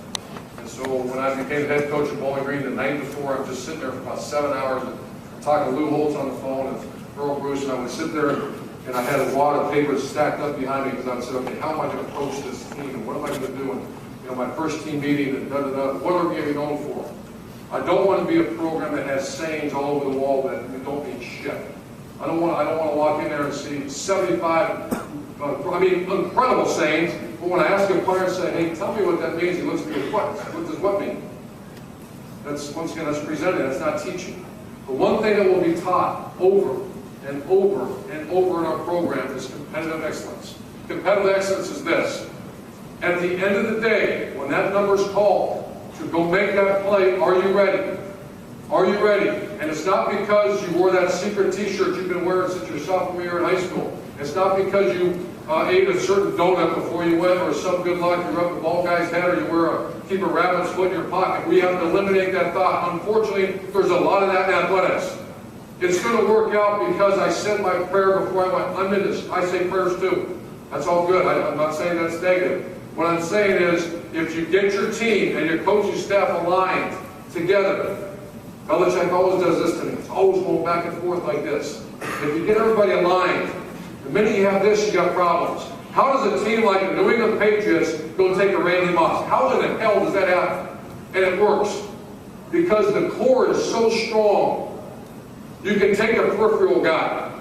And so when I became head coach at Bowling Green the night before, I'm just sitting there for about 7 hours and talking to Lou Holtz on the phone and Earl Bruce, and I would sit there and I had a wad of papers stacked up behind me because I would say, okay, how am I going to coach this team and what am I going to do? And, you know, my first team meeting and da-da-da, what are we going to be known for? I don't want to be a program that has sayings all over the wall that don't mean shit. I don't want to walk in there and see 75 incredible sayings, but when I ask a player and say, hey, tell me what that means, he looks at me, what does what mean? That's, once again, that's presenting, that's not teaching. The one thing that will be taught over and over and over in our program is competitive excellence. Competitive excellence is this. At the end of the day, when that number is called to go make that play, are you ready? Are you ready? And it's not because you wore that secret t-shirt you've been wearing since your sophomore year in high school. It's not because you ate a certain donut before you went, or some good luck, you rub the ball guy's head, or you keep a rabbit's foot in your pocket. We have to eliminate that thought. Unfortunately, there's a lot of that in athletics. It's going to work out because I said my prayer before I went. I'm in this. I say prayers too. That's all good. I'm not saying that's negative. What I'm saying is, if you get your team and your coaching staff aligned together, Belichick always does this to me. It's always going back and forth like this. If you get everybody aligned, the minute you have this, you got problems. How does a team like the New England Patriots go take a Randy Moss? How in the hell does that happen? And it works. Because the core is so strong. You can take a peripheral guy.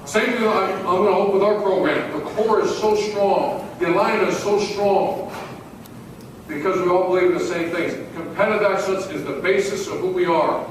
Same thing I'm going to hope with our program. The core is so strong. The alignment is so strong. Because we all believe in the same things. Competitive excellence is the basis of who we are.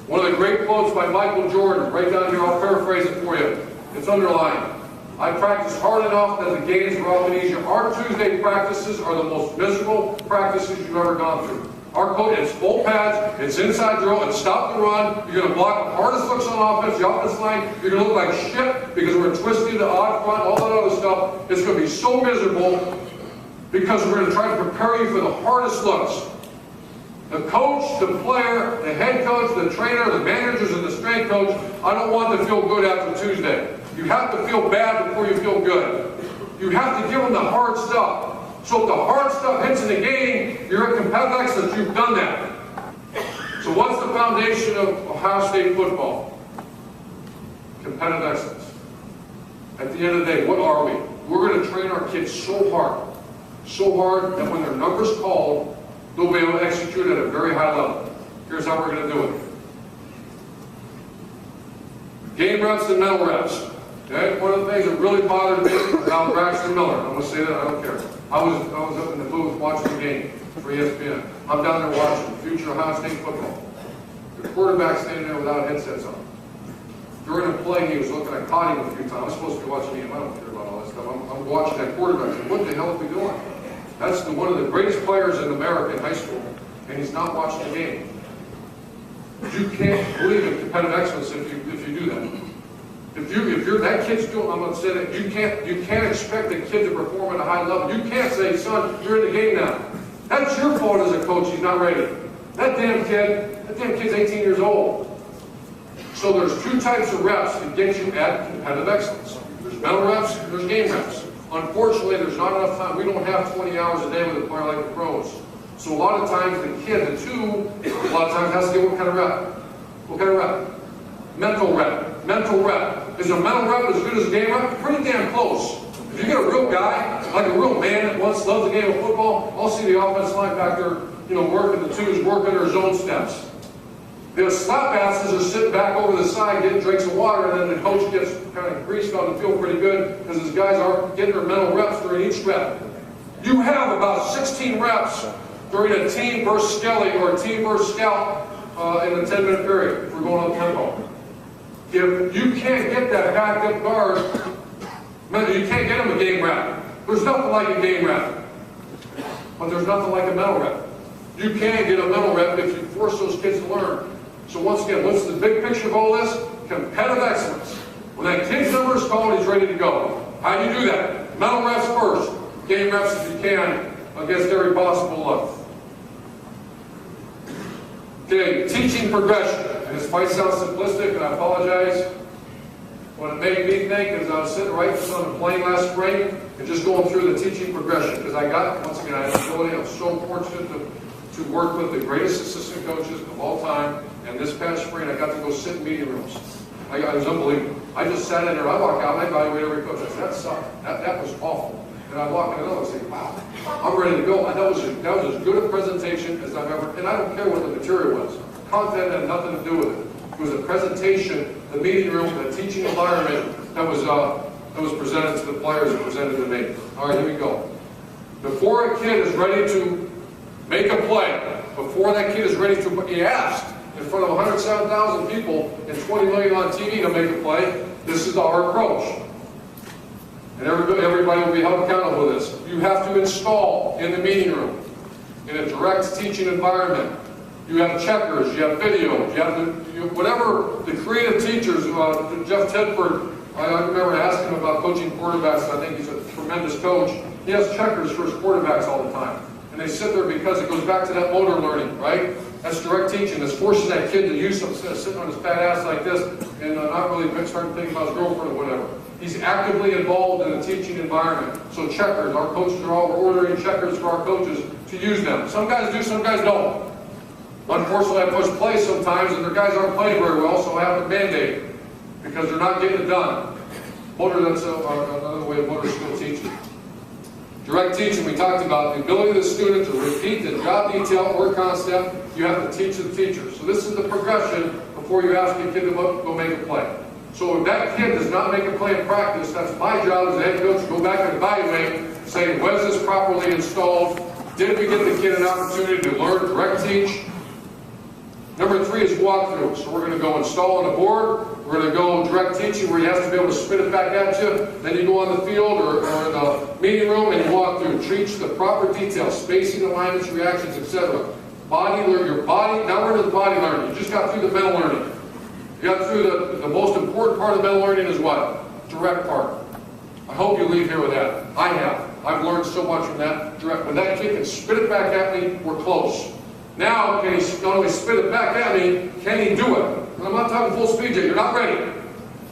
One of the great quotes by Michael Jordan, right down here, I'll paraphrase it for you. It's underlined. I practiced hard enough that the games were often easier. Our Tuesday practices are the most miserable practices you've ever gone through. Our coach, it's full pads, it's inside drill, it's stop the run. You're going to block the hardest looks on offense, the offensive line. You're going to look like shit because we're twisting the odd front, all that other stuff. It's going to be so miserable because we're going to try to prepare you for the hardest looks. The coach, the player, the head coach, the trainer, the managers, and the strength coach, I don't want to feel good after Tuesday. You have to feel bad before you feel good. You have to give them the hard stuff. So if the hard stuff hits in the game, you're at competitive excellence, you've done that. So what's the foundation of Ohio State football? Competitive excellence. At the end of the day, what are we? We're going to train our kids so hard that when their number's called, they'll be able to execute at a very high level. Here's how we're going to do it. Game reps and mental reps. Okay? One of the things that really bothered me about Braxton Miller, I'm going to say that, I don't care. I was up in the booth watching the game for ESPN. I'm down there watching future Ohio State football. The quarterback standing there without headsets on. During the play, he was looking. I caught him a few times. I'm supposed to be watching him. I don't care about all that stuff. I'm watching that quarterback. Saying, what the hell are we doing? That's one of the greatest players in America in high school, and he's not watching the game. You can't believe in competitive excellence if you do that. If you're that kid's doing, I'm going to say that you can't expect a kid to perform at a high level. You can't say, son, you're in the game now. That's your fault as a coach. He's not ready. That damn kid's 18 years old. So there's two types of reps that get you at competitive excellence. There's mental reps, and there's game reps. Unfortunately, there's not enough time. We don't have 20 hours a day with a player like the pros. So a lot of times the kid, a lot of times has to get what kind of rep? What kind of rep? Mental rep. Mental rep. Is a mental rep as good as a game rep? Pretty damn close. If you get a real guy, like a real man that loves the game of football, I'll see the offensive line back there, working the twos, working their zone steps. The slap asses are sitting back over the side getting drinks of water, and then the coach gets kind of greased on the field pretty good because his guys aren't getting their mental reps during each rep. You have about 16 reps during a team versus skelly or a team versus scout in a 10-minute period if we're going on tempo. If you can't get that backed up guard, you can't get him a game rep. There's nothing like a game rep, but there's nothing like a mental rep. You can't get a mental rep if you force those kids to learn. So once again, what's the big picture of all this? Competitive excellence. When that kid's number is called, he's ready to go. How do you do that? Mental reps first. Game reps if you can against every possible level. Okay, teaching progression. And this might sound simplistic, and I apologize. What it made me think is I was sitting right on the plane last spring and just going through the teaching progression. Because I had the ability, I'm so fortunate to work with the greatest assistant coaches of all time. And this past spring, I got to go sit in meeting rooms. It was unbelievable. I just sat in there, I walk out, and I evaluate every coach. I said, that sucked. That was awful. And I walk in another and say, wow, I'm ready to go. And that was as good a presentation as I've ever, and I don't care what the material was. Content had nothing to do with it. It was a presentation, the meeting room, the teaching environment that was presented to the players and presented to me. All right, here we go. Before a kid is ready to make a play, before that kid is ready to be asked in front of 107,000 people and 20 million on TV to make a play, this is our approach. And everybody will be held accountable for this. You have to install in the meeting room, in a direct teaching environment. You have checkers, you have video, whatever the creative teachers, Jeff Tedford, I remember asking him about coaching quarterbacks, and I think he's a tremendous coach. He has checkers for his quarterbacks all the time. And they sit there because it goes back to that motor learning, right? That's direct teaching. That's forcing that kid to use something instead of sitting on his fat ass like this and not really starting to think about his girlfriend or whatever. He's actively involved in a teaching environment. So checkers, our coaches are all ordering checkers for our coaches to use them. Some guys do, some guys don't. Unfortunately, I push play sometimes, and their guys aren't playing very well, so I have to mandate because they're not getting it done. That's another way of motor skill teaching. Direct teaching, we talked about the ability of the student to repeat the job detail or concept. You have to teach the teacher. So this is the progression before you ask a kid to go make a play. So if that kid does not make a play in practice, that's my job as a head coach to go back and evaluate, saying, was this properly installed? Did we get the kid an opportunity to learn direct teach? Number 3 is walkthrough. So we're going to go install on the board. We're going to go direct teaching where he has to be able to spit it back at you. Then you go on the field or in the meeting room and you walk through. Teach the proper details, spacing, alignments, reactions, etc. Body, learn your body. Now we're into the body learning. You just got through the mental learning. You got through the most important part of mental learning is what? Direct part. I hope you leave here with that. I have. I've learned so much from that direct. When that kid can spit it back at me, we're close. Now, can he not only spit it back at me, can he do it? And I'm not talking full speed yet. You're not ready.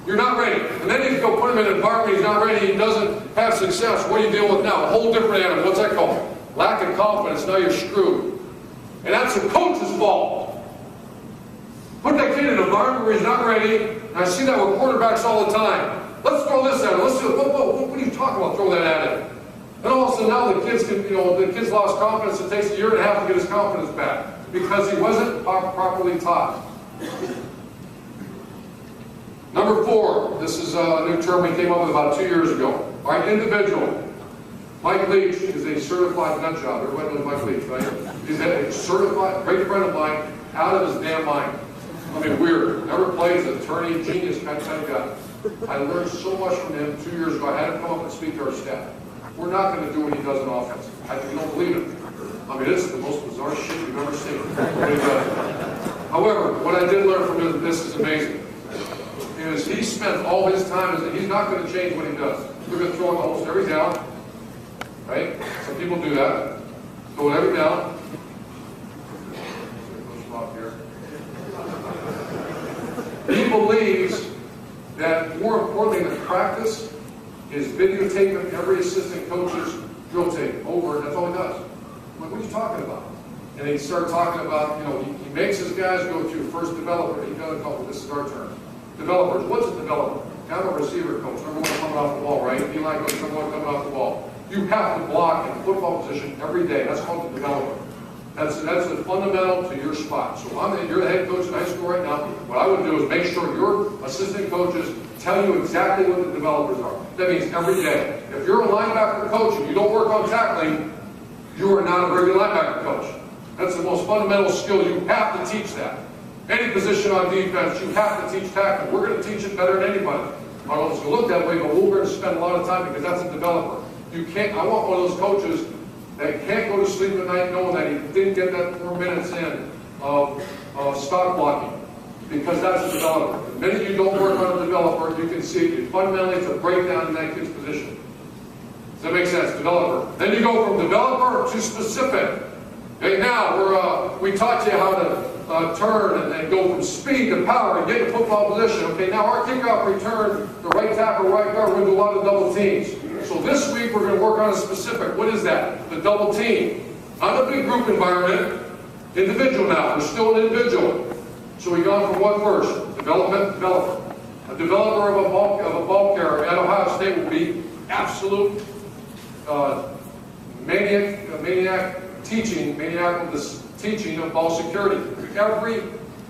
You're not ready. And then you go put him in an environment he's not ready, he doesn't have success. What are you dealing with now? A whole different animal. What's that called? Lack of confidence. Now you're screwed. And that's the coach's fault. Put that kid in an environment where he's not ready. And I see that with quarterbacks all the time. Let's throw this at him. Let's do it. What are you talking about? Throw that at him. And all of a sudden now the kid's lost confidence. It takes a year and a half to get his confidence back because he wasn't properly taught. Number 4, this is a new term we came up with about 2 years ago. All right, individual. Mike Leach is a certified nut job. Everybody knows Mike Leach, right? He's a certified, great friend of mine, out of his damn mind. I mean, weird. Never played as an attorney, genius kind of guy. I learned so much from him 2 years ago. I had him come up and speak to our staff. We're not going to do what he does in offense. You don't believe it. I mean, this is the most bizarre shit you've ever seen. However, what I did learn from him, this is amazing, is he he spends all his time, and he's not going to change what he does. We're going to throw it almost every down, right? Some people do that. Throw it every down. He believes that more importantly than practice is videotaping every assistant coach's drill tape over, and that's all he does. I'm like, what are you talking about? And he started talking about, you know, he makes his guys go through first developer. He does a couple, this is our turn. Developers, what's a developer? I'm a receiver coach, number one coming off the ball, right? D-line coach, number one coming off the ball. You have to block in a football position every day. That's called the developer. That's the fundamental to your spot. So you're the head coach in high school right now. What I would do is make sure your assistant coaches tell you exactly what the developers are. That means every day. If you're a linebacker coach and you don't work on tackling, you are not a very good linebacker coach. That's the most fundamental skill. You have to teach that. Any position on defense, you have to teach tackling. We're going to teach it better than anybody. I don't know if it's going to look that way, but we're going to spend a lot of time because that's a developer. You can't. I want one of those coaches that can't go to sleep at night knowing that he didn't get that 4 minutes in of stock blocking, because that's a developer. The minute you don't work on a developer, you can see it. Fundamentally, it's a breakdown in that kid's position. Does that make sense? Developer. Then you go from developer to specific. Okay, now we taught you how to turn and go from speed to power and get in football position. Okay, now our kickoff return, the right tackle, right guard, we're going to do a lot of double teams. So this week we're going to work on a specific. What is that? The double team. Not a big group environment. Individual now. We're still an individual. So we've gone from what first? Development, developer. A developer of a ball carrier at Ohio State will be absolute maniac teaching of ball security. Every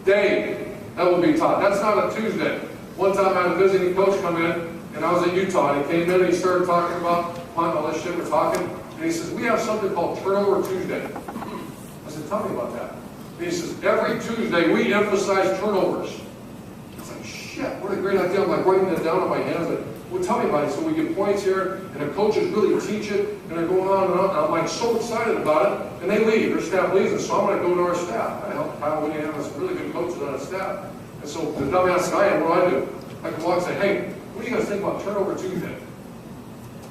day that will be taught. That's not a Tuesday. One time I had a visiting coach come in, and I was at Utah, and he came in and he started talking about punt, all this shit we're talking, and he says, we have something called Turnover Tuesday. I said, tell me about that. And he says, every Tuesday we emphasize turnovers. I was like, shit, what a great idea. I'm like writing that down on my hands. Like, well, tell me about it. So we get points here, and the coaches really teach it, and they're going on and on. And I'm like so excited about it, and they leave. Their staff leaves, and so I'm going to go to our staff. I help Kyle Winnie have some really good coaches on his staff. And so the dumbass I am, what do? I can walk and say, hey, what do you guys think about Turnover Tuesday?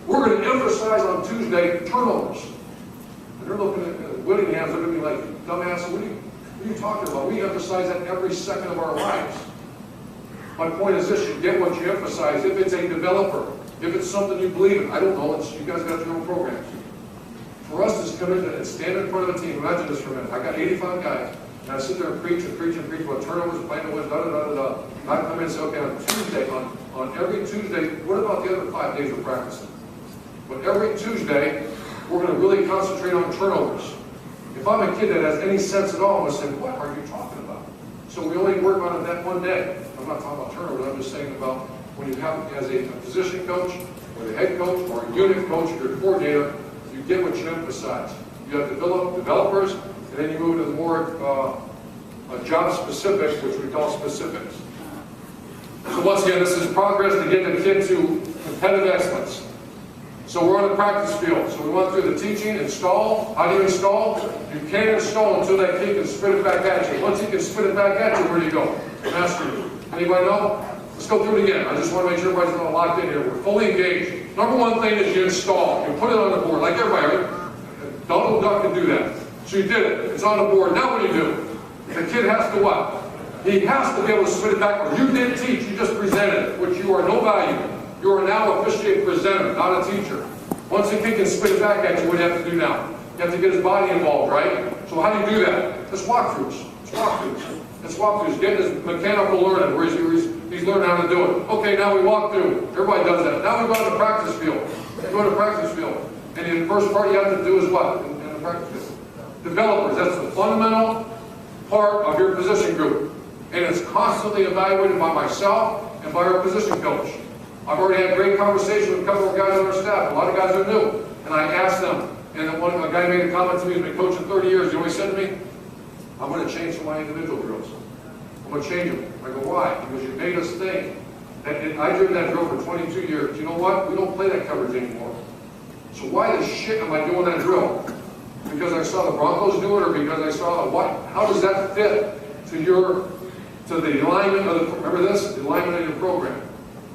We're going to emphasize on Tuesday turnovers. And they're looking at Whittingham's, they're going to be like, dumbass, what are you talking about? We emphasize that every second of our lives. My point is this, you get what you emphasize. If it's a developer, if it's something you believe in, I don't know, you guys got your own programs. For us to come in and stand in front of a team, imagine this for a minute. I got 85 guys, and I sit there and preach about turnovers, playing to win, da-da-da-da-da. And I come in and say, okay, on Tuesday, on every Tuesday, what about the other 5 days of practicing? But every Tuesday, we're going to really concentrate on turnovers. If I'm a kid that has any sense at all, I'm going to say, what are you talking about? So we only work on it that one day. I'm not talking about turnovers, I'm just saying about when you have as a position coach, or the head coach, or a unit coach, or a coordinator, you get what you emphasize. You have to develop developers, and then you move to the more job specific, which we call specifics. So once again, this is progress to get the kid to competitive excellence. So we're on the practice field. So we went through the teaching, install. How do you install? You can't install until that kid can spit it back at you. Once he can spit it back at you, where do you go? Mastery. Anybody know? Let's go through it again. I just want to make sure everybody's not locked in here. We're fully engaged. Number one thing is you install. You put it on the board, like everybody. Donald Duck can do that. So you did it. It's on the board. Now what do you do? The kid has to what? He has to be able to spit it back. Or you didn't teach, you just presented, which you are no value. You are now officially a presenter, not a teacher. Once the kid can spit it back at you, what do you have to do now? You have to get his body involved, right? So how do you do that? It's walkthroughs. It's walkthroughs. It's walkthroughs. Get his mechanical learning, where he's learning how to do it. Okay, now we walk through. Everybody does that. Now we go to the practice field. We go to the practice field. And the first part you have to do is what in the practice field? Developers. That's the fundamental part of your position group. And it's constantly evaluated by myself and by our position coach. I've already had great conversation with a couple of guys on our staff. A lot of guys are new. And I asked them, and a guy made a comment to me, he's been coaching 30 years. He always said to me, I'm going to change some of my individual drills. I'm going to change them. I go, why? Because you made us think. And I did that drill for 22 years. You know what? We don't play that coverage anymore. So why the shit am I doing that drill? Because I saw the Broncos do it, or because I saw what? How does that fit to the alignment of the, remember this? The alignment of your program.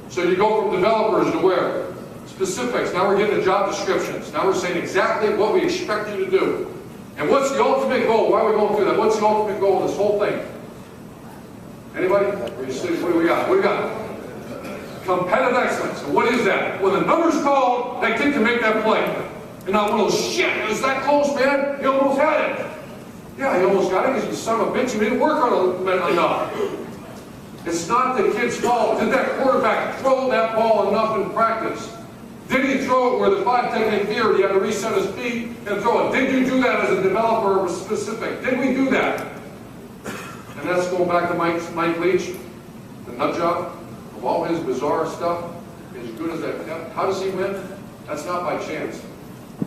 So you go from developers to where? Specifics. Now we're getting to job descriptions. Now we're saying exactly what we expect you to do. And what's the ultimate goal? Why are we going through that? What's the ultimate goal of this whole thing? Anybody? What do we got? What do we got? Competitive excellence. And what is that? When the number's called, that kid can make that play. And not one of those, shit, it was that close, man. You almost had it. Yeah, you almost got it because you son of a bitch, you didn't work on it enough. It's not the kid's fault. Did that quarterback throw that ball enough in practice? Did he throw it where the 5 technique theory, he had to reset his feet and throw it? Did you do that as a developer or specific? Did we do that? And that's going back to Mike Leach, the nut job of all his bizarre stuff. As good as that. How does he win? That's not by chance.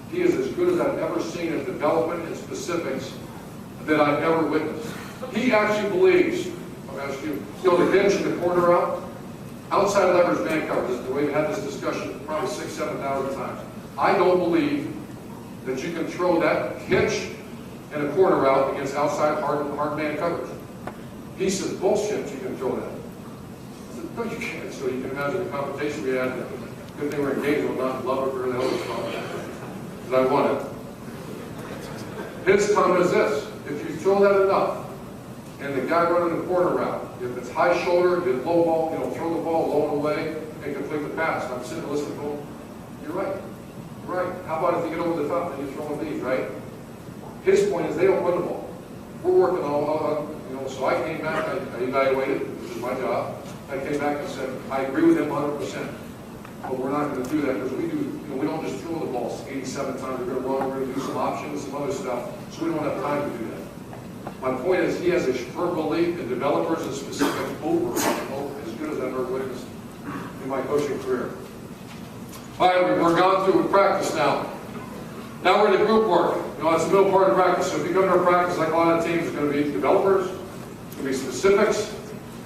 He is as good as I've ever seen in development and specifics that I've ever witnessed. He actually believes, I'll ask you, the bench and the corner out, outside leverage man coverage, the way we had this discussion probably 6,000 to 7,000 times. I don't believe that you can throw that hitch and a corner out against outside hard man coverage. He says, bullshit, you can throw that. I said, no, you can't. So you can imagine the competition we had. Good thing we're engaged with not love it or the hell it's called. Because I won it. His comment is this: if you throw that enough, and the guy running the corner route, if it's high shoulder, if it's low ball, throw the ball low and away and complete the pass. And I'm sitting and listening to him. You're right. You're right. How about if you get over the top and you throw one of these, right? His point is they don't run the ball. We're working on, so I came back, I evaluated, which is my job. I came back and said, I agree with him 100%. But we're not going to do that because we don't just throw the ball 87 times. We're going to run, we're going to do some options, some other stuff. So we don't have time to do that. My point is he has a firm belief in developers and specifics over and over, as good as I've ever witnessed in my coaching career. All right, we're gone through with practice now. Now we're in the group work. That's the middle part of practice. So if you come to our practice, like a lot of teams, it's going to be developers, it's going to be specifics,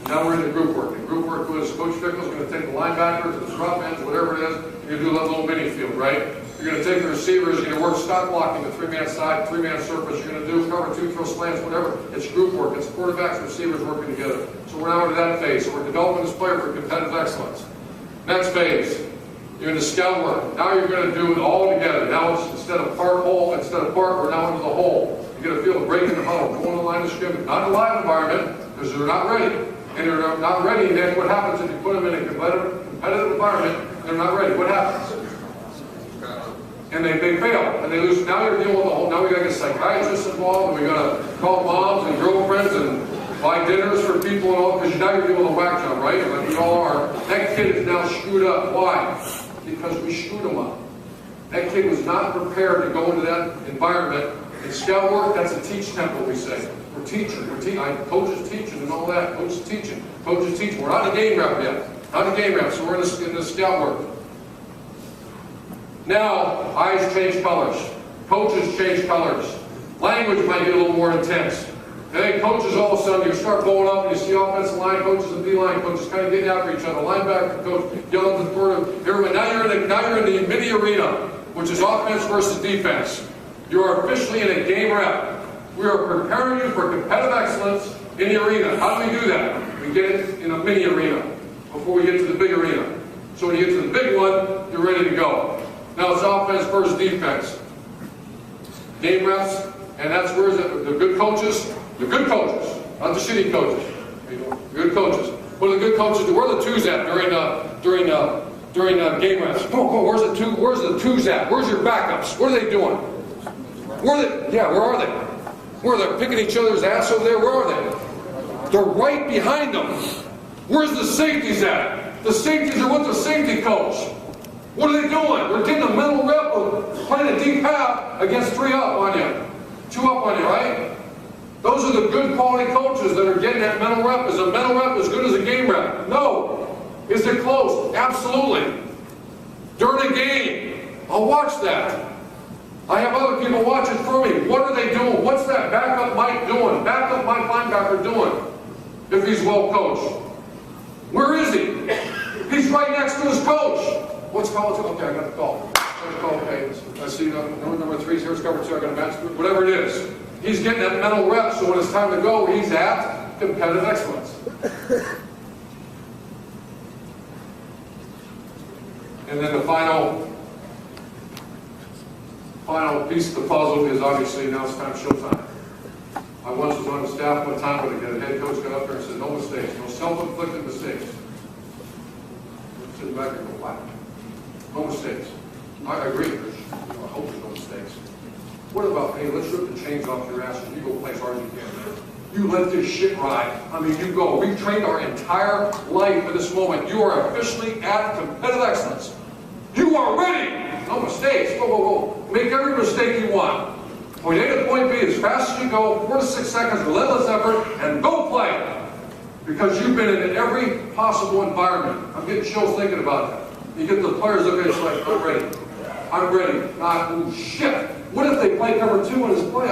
and now we're in the group work. And group work was Coach Fickle's going to take the linebackers, the drop ends, whatever it is, and you're going to do a little mini field, right? You're going to take the receivers, you're going to work stop blocking, the 3-man side, 3-man surface, you're going to do cover 2, throw slants, whatever. It's group work. It's quarterbacks and receivers working together. So we're now into that phase. So we're developing this player for competitive excellence. Next phase. You're in the scout work. Now you're going to do it all together. Now it's instead of part whole, instead of part, we're now into the whole. You're going to feel the break in the huddle, go on the line of scrimmage. Not in a live environment, because they're not ready. And they're not ready, and that's what happens if you put them in a competitive environment, they're not ready. What happens? And they fail, and they lose. Now you're dealing with the whole, now we got to get psychiatrists involved, and we got to call moms and girlfriends and buy dinners for people and all, because now you're dealing with a whack job, right? Like we all are. That kid is now screwed up. Why? Because we screwed him up. That kid was not prepared to go into that environment. In scout work, that's a teach temple, we say. We're teaching. Coaches teaching and all that. Coaches teaching. Coaches teaching. We're not a game rep yet. Not a game rep, so we're in the scout work. Now, eyes change colors. Coaches change colors. Language might get a little more intense. Hey, coaches, all of a sudden, you start blowing up and you see offensive line coaches and D-line coaches kind of getting after each other. Linebacker coach yelling at the quarterback. Everybody, now you're in the mini arena, which is offense versus defense. You are officially in a game rep. We are preparing you for competitive excellence in the arena. How do we do that? We get it in a mini arena before we get to the big arena. So when you get to the big one, you're ready to go. Now it's offense versus defense. Game reps, and that's where the good coaches, not the shitty coaches. Good coaches. What do the good coaches do? Where are the twos at during game reps? Where's the twos at? Where's your backups? What are they doing? Where are they? Where are they picking each other's ass over there? Where are they? They're right behind them. Where's the safeties at? The safeties are with the safety coach. What are they doing? They're getting a mental rep of playing a deep half against 3 up on you. 2 up on you, right? Those are the good quality coaches that are getting that mental rep. Is a mental rep as good as a game rep? No. Is it close? Absolutely. During a game, I'll watch that. I have other people watch it for me. What are they doing? What's that backup Mike doing? Backup Mike linebacker doing? If he's well coached. Where is he? He's right next to his coach. What's call? Okay, I got the call. Okay, I see number 3's here. It's cover 2. I got a match. Whatever it is. He's getting that mental rep, so when it's time to go, he's at competitive excellence. And then the final piece of the puzzle is obviously now it's time showtime. I once was on the staff one time when the head coach got up there and said, no mistakes, no self-inflicted mistakes. I'm sitting back and go, wow, no mistakes. I agree, I hope there's no mistakes. What about, hey, let's rip the chains off your ass and you go play as hard as you can. You let this shit ride. I mean, you go. We've trained our entire life for this moment. You are officially at competitive excellence. You are ready. No mistakes. Whoa, whoa, whoa. Make every mistake you want. Point A to point B as fast as you go, 4 to 6 seconds, relentless effort, and go play. Because you've been in every possible environment. I'm getting chills thinking about that. You get the players looking at you like, I'm ready. I'm ready. Not, oh shit. What if they play cover 2 in this play?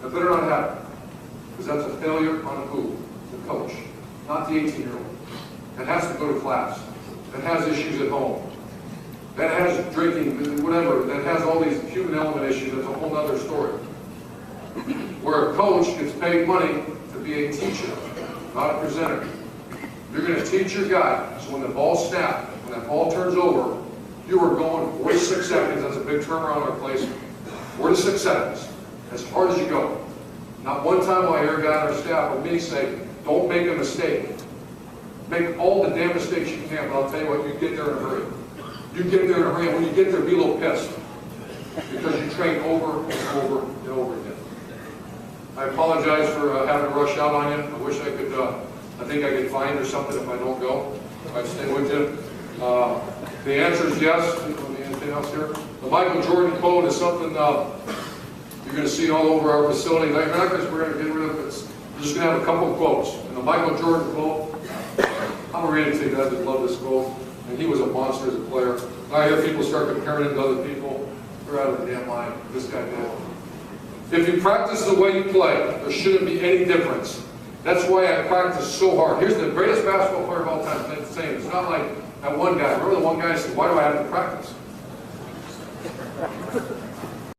I better not happen. Because that's a failure on who? The coach. Not the 18-year-old. That has to go to class. That has issues at home. That has drinking, whatever. That has all these human element issues. That's a whole other story. Where a coach gets paid money to be a teacher, not a presenter. You're going to teach your guy. So when the ball snaps, when that ball turns over, you are going 4 to 6 seconds. That's a big turnaround on our place. 4 to 6 seconds. As hard as you go. Not one time will I hear a guy on our staff or me say, don't make a mistake. Make all the damn mistakes you can, but I'll tell you what, you get there in a hurry. You get there in a hurry, and when you get there, be a little pissed. Because you train over and over and over again. I apologize for having to rush out on you. I wish I could, I think I get fined or something if I don't go. If I stay with you. The answer is yes. Anything else here? The Michael Jordan quote is something you're going to see all over our facility. Not because we're going to get rid of it. We're just going to have a couple of quotes. And the Michael Jordan quote, I'm going to read it to you guys that love this quote. And he was a monster as a player. I hear people start comparing him to other people. They're out of the damn line. This guy did. If you practice the way you play, there shouldn't be any difference. That's why I practice so hard. Here's the greatest basketball player of all time. It's the same. It's not like that one guy. Remember the one guy said, why do I have to practice?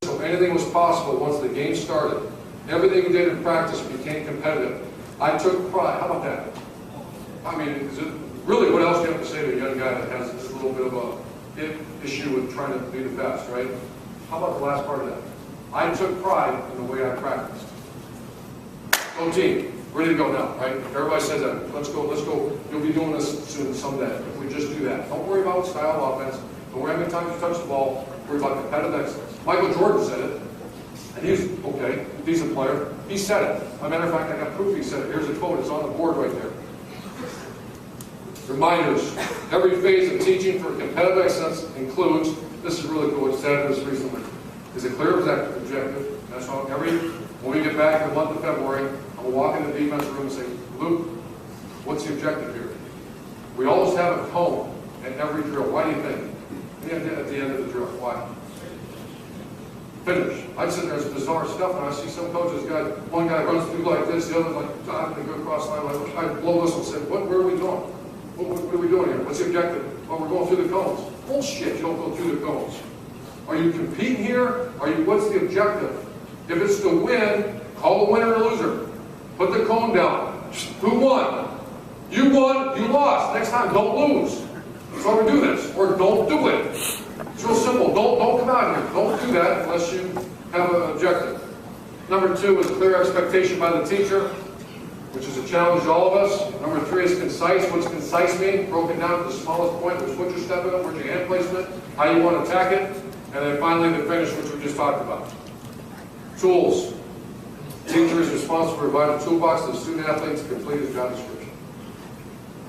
So anything was possible once the game started. Everything we did in practice became competitive. I took pride. How about that? I mean, is it really, what else do you have to say to a young guy that has this little bit of a issue with trying to be the best, right? How about the last part of that? I took pride in the way I practiced. Go team. Ready to go now, right? Everybody says that. Let's go, let's go. You'll be doing this soon someday. If we just do that. Don't worry about style of offense. Don't worry how many times you touch the ball. Worry about competitive excellence. Michael Jordan said it. And he's, okay, decent player. He said it. As a matter of fact, I got proof he said it. Here's a quote. It's on the board right there. Reminders. Every phase of teaching for competitive excellence includes, this is really cool, it's said this recently, is a clear objective. That's all. When we get back in the month of February, I will walk in the defense room and say, Luke, what's the objective here? We always have a cone at every drill. Why do you think? At the end of the drill. Why? Finish. I sit there, it's bizarre stuff, and I see some coaches, one guy runs through like this, the other like, God, they go across the line. I blow this and say, where are we going? What are we doing here? What's the objective? Well, we're going through the cones. Bullshit, you don't go through the cones. Are you competing here? What's the objective? If it's to win, call a winner and a loser. Put the cone down. Who won? You won, you lost. Next time, don't lose. That's why we do this. Or don't do it. It's real simple. Don't come out here. Don't do that unless you have an objective. Number 2 is clear expectation by the teacher, which is a challenge to all of us. Number 3 is concise. What's concise mean? Broken down to the smallest point. Which foot you're stepping on, where's your hand placement, how you want to attack it, and then finally the finish, which we just talked about. Tools. Teacher is responsible for providing a toolbox to the student athletes to complete his job description.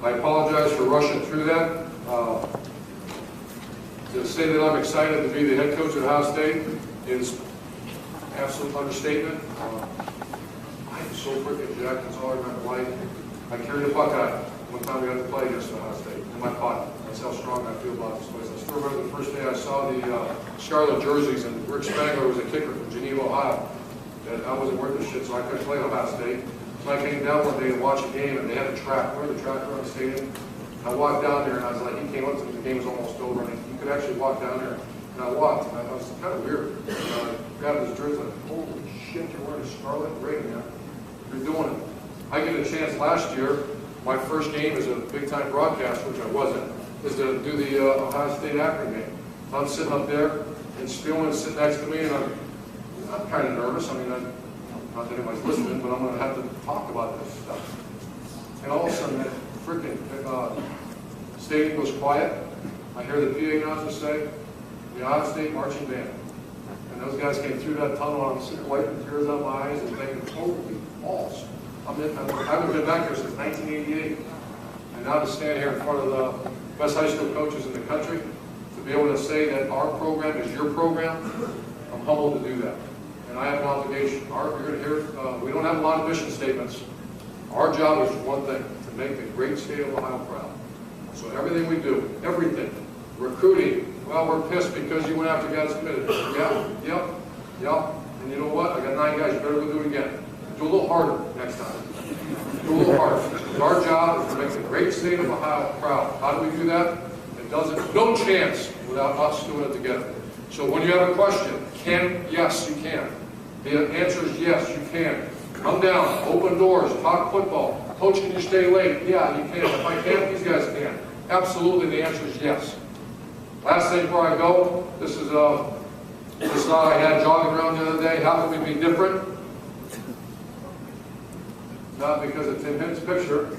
I apologize for rushing through that. To say that I'm excited to be the head coach at Ohio State is an absolute understatement. I'm so freaking jacked, that's all I remember life. I carried a Buckeye one time we had to play against Ohio State in my pocket. That's how strong I feel about this place. I still remember the first day I saw the Scarlet jerseys, and Rick Spangler was a kicker from Geneva, Ohio. And I wasn't worth the shit, so I couldn't play at Ohio State. So I came down one day to watch a game, and they had a track. Remember the track around the stadium? I walked down there, and I was like, he came up to me, the game was almost over, and you could actually walk down there. And I walked, and I was kind of weird. And I grabbed his jersey, like, holy shit, you're wearing a Scarlet? Great, man. You're doing it. I get a chance last year, my first game as a big-time broadcaster, which I wasn't. is to do the Ohio State Akron game. I'm sitting up there, and Spielman's sitting next to me, and I'm kind of nervous. I mean, not that anybody's listening, but I'm going to have to talk about this stuff. And all of a sudden, that freaking stadium goes quiet. I hear the PA announcer say, the Ohio State marching band. And those guys came through that tunnel, and I'm sitting wiping tears out of my eyes and thinking, holy balls. I haven't been back there since 1988. And now to stand here in front of the best high school coaches in the country, to be able to say that our program is your program, I'm humbled to do that. And I have an obligation. You're going to hear, we don't have a lot of mission statements. Our job is one thing, to make the great state of Ohio proud. So everything we do, everything, recruiting, well, we're pissed because you went after guys committed. Yep. And you know what? I got 9 guys, you better go do it again. Do a little harder next time. Do a little harder. But our job is to make the great state of Ohio proud. How do we do that? It doesn't, no chance without us doing it together. So when you have a question, yes, you can. The answer is yes, you can. Come down, open doors, talk football. Coach, can you stay late? Yeah, you can. If I can't, these guys can. Absolutely, the answer is yes. Last thing before I go, this is I had jogging around the other day. How can we be different? Not because of Tim Hint's picture.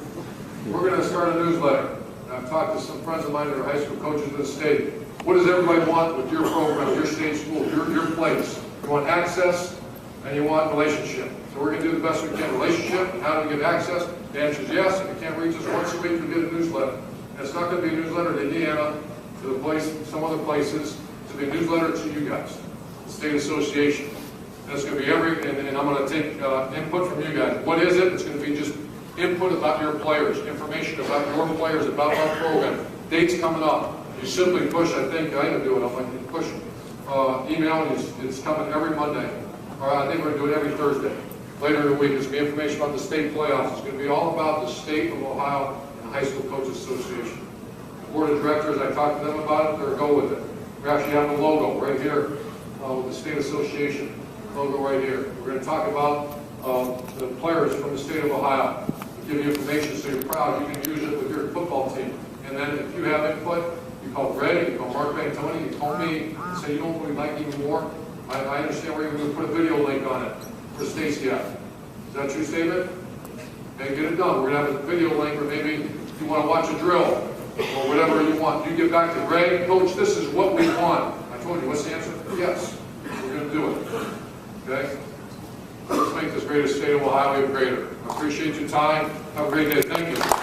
We're going to start a newsletter. And I've talked to some friends of mine that are high school coaches in the state. What does everybody want with your program, your state school, your place? You want access and you want relationship. So we're going to do the best we can. Relationship, and how do we get access? The answer is yes. If you can't reach us once a week, we get a newsletter. And it's not going to be a newsletter to Indiana, to the place, some other places. It's going to be a newsletter to you guys, the state association. And it's going to be and I'm going to take input from you guys. What is it? It's going to be just input about your players, information about your players, about our program. Dates coming up. You simply push, I think, I even do it, I'm like, you push email, and it's coming every Monday. Or I think we're going to do it every Thursday. Later in the week, it's going to be information about the state playoffs. It's going to be all about the state of Ohio and High School Coaches Association. The board of directors, I talked to them about it, they're go with it. We actually have a logo right here with the state association logo right here. We're going to talk about the players from the state of Ohio. We'll give you information so you're proud. You can use it with your football team. And then if you have input, you call Greg, you call Mark Bantoni, you call me and say, you know what we'd like even more? I understand we're going to put a video link on it for Stacy. Is that a true statement? Okay, get it done. We're going to have a video link, or maybe you want to watch a drill or whatever you want. You get back to Greg, Coach, this is what we want. I told you, what's the answer? Yes. We're going to do it. Okay? Let's make this greatest state of Ohio even greater. I appreciate your time. Have a great day. Thank you.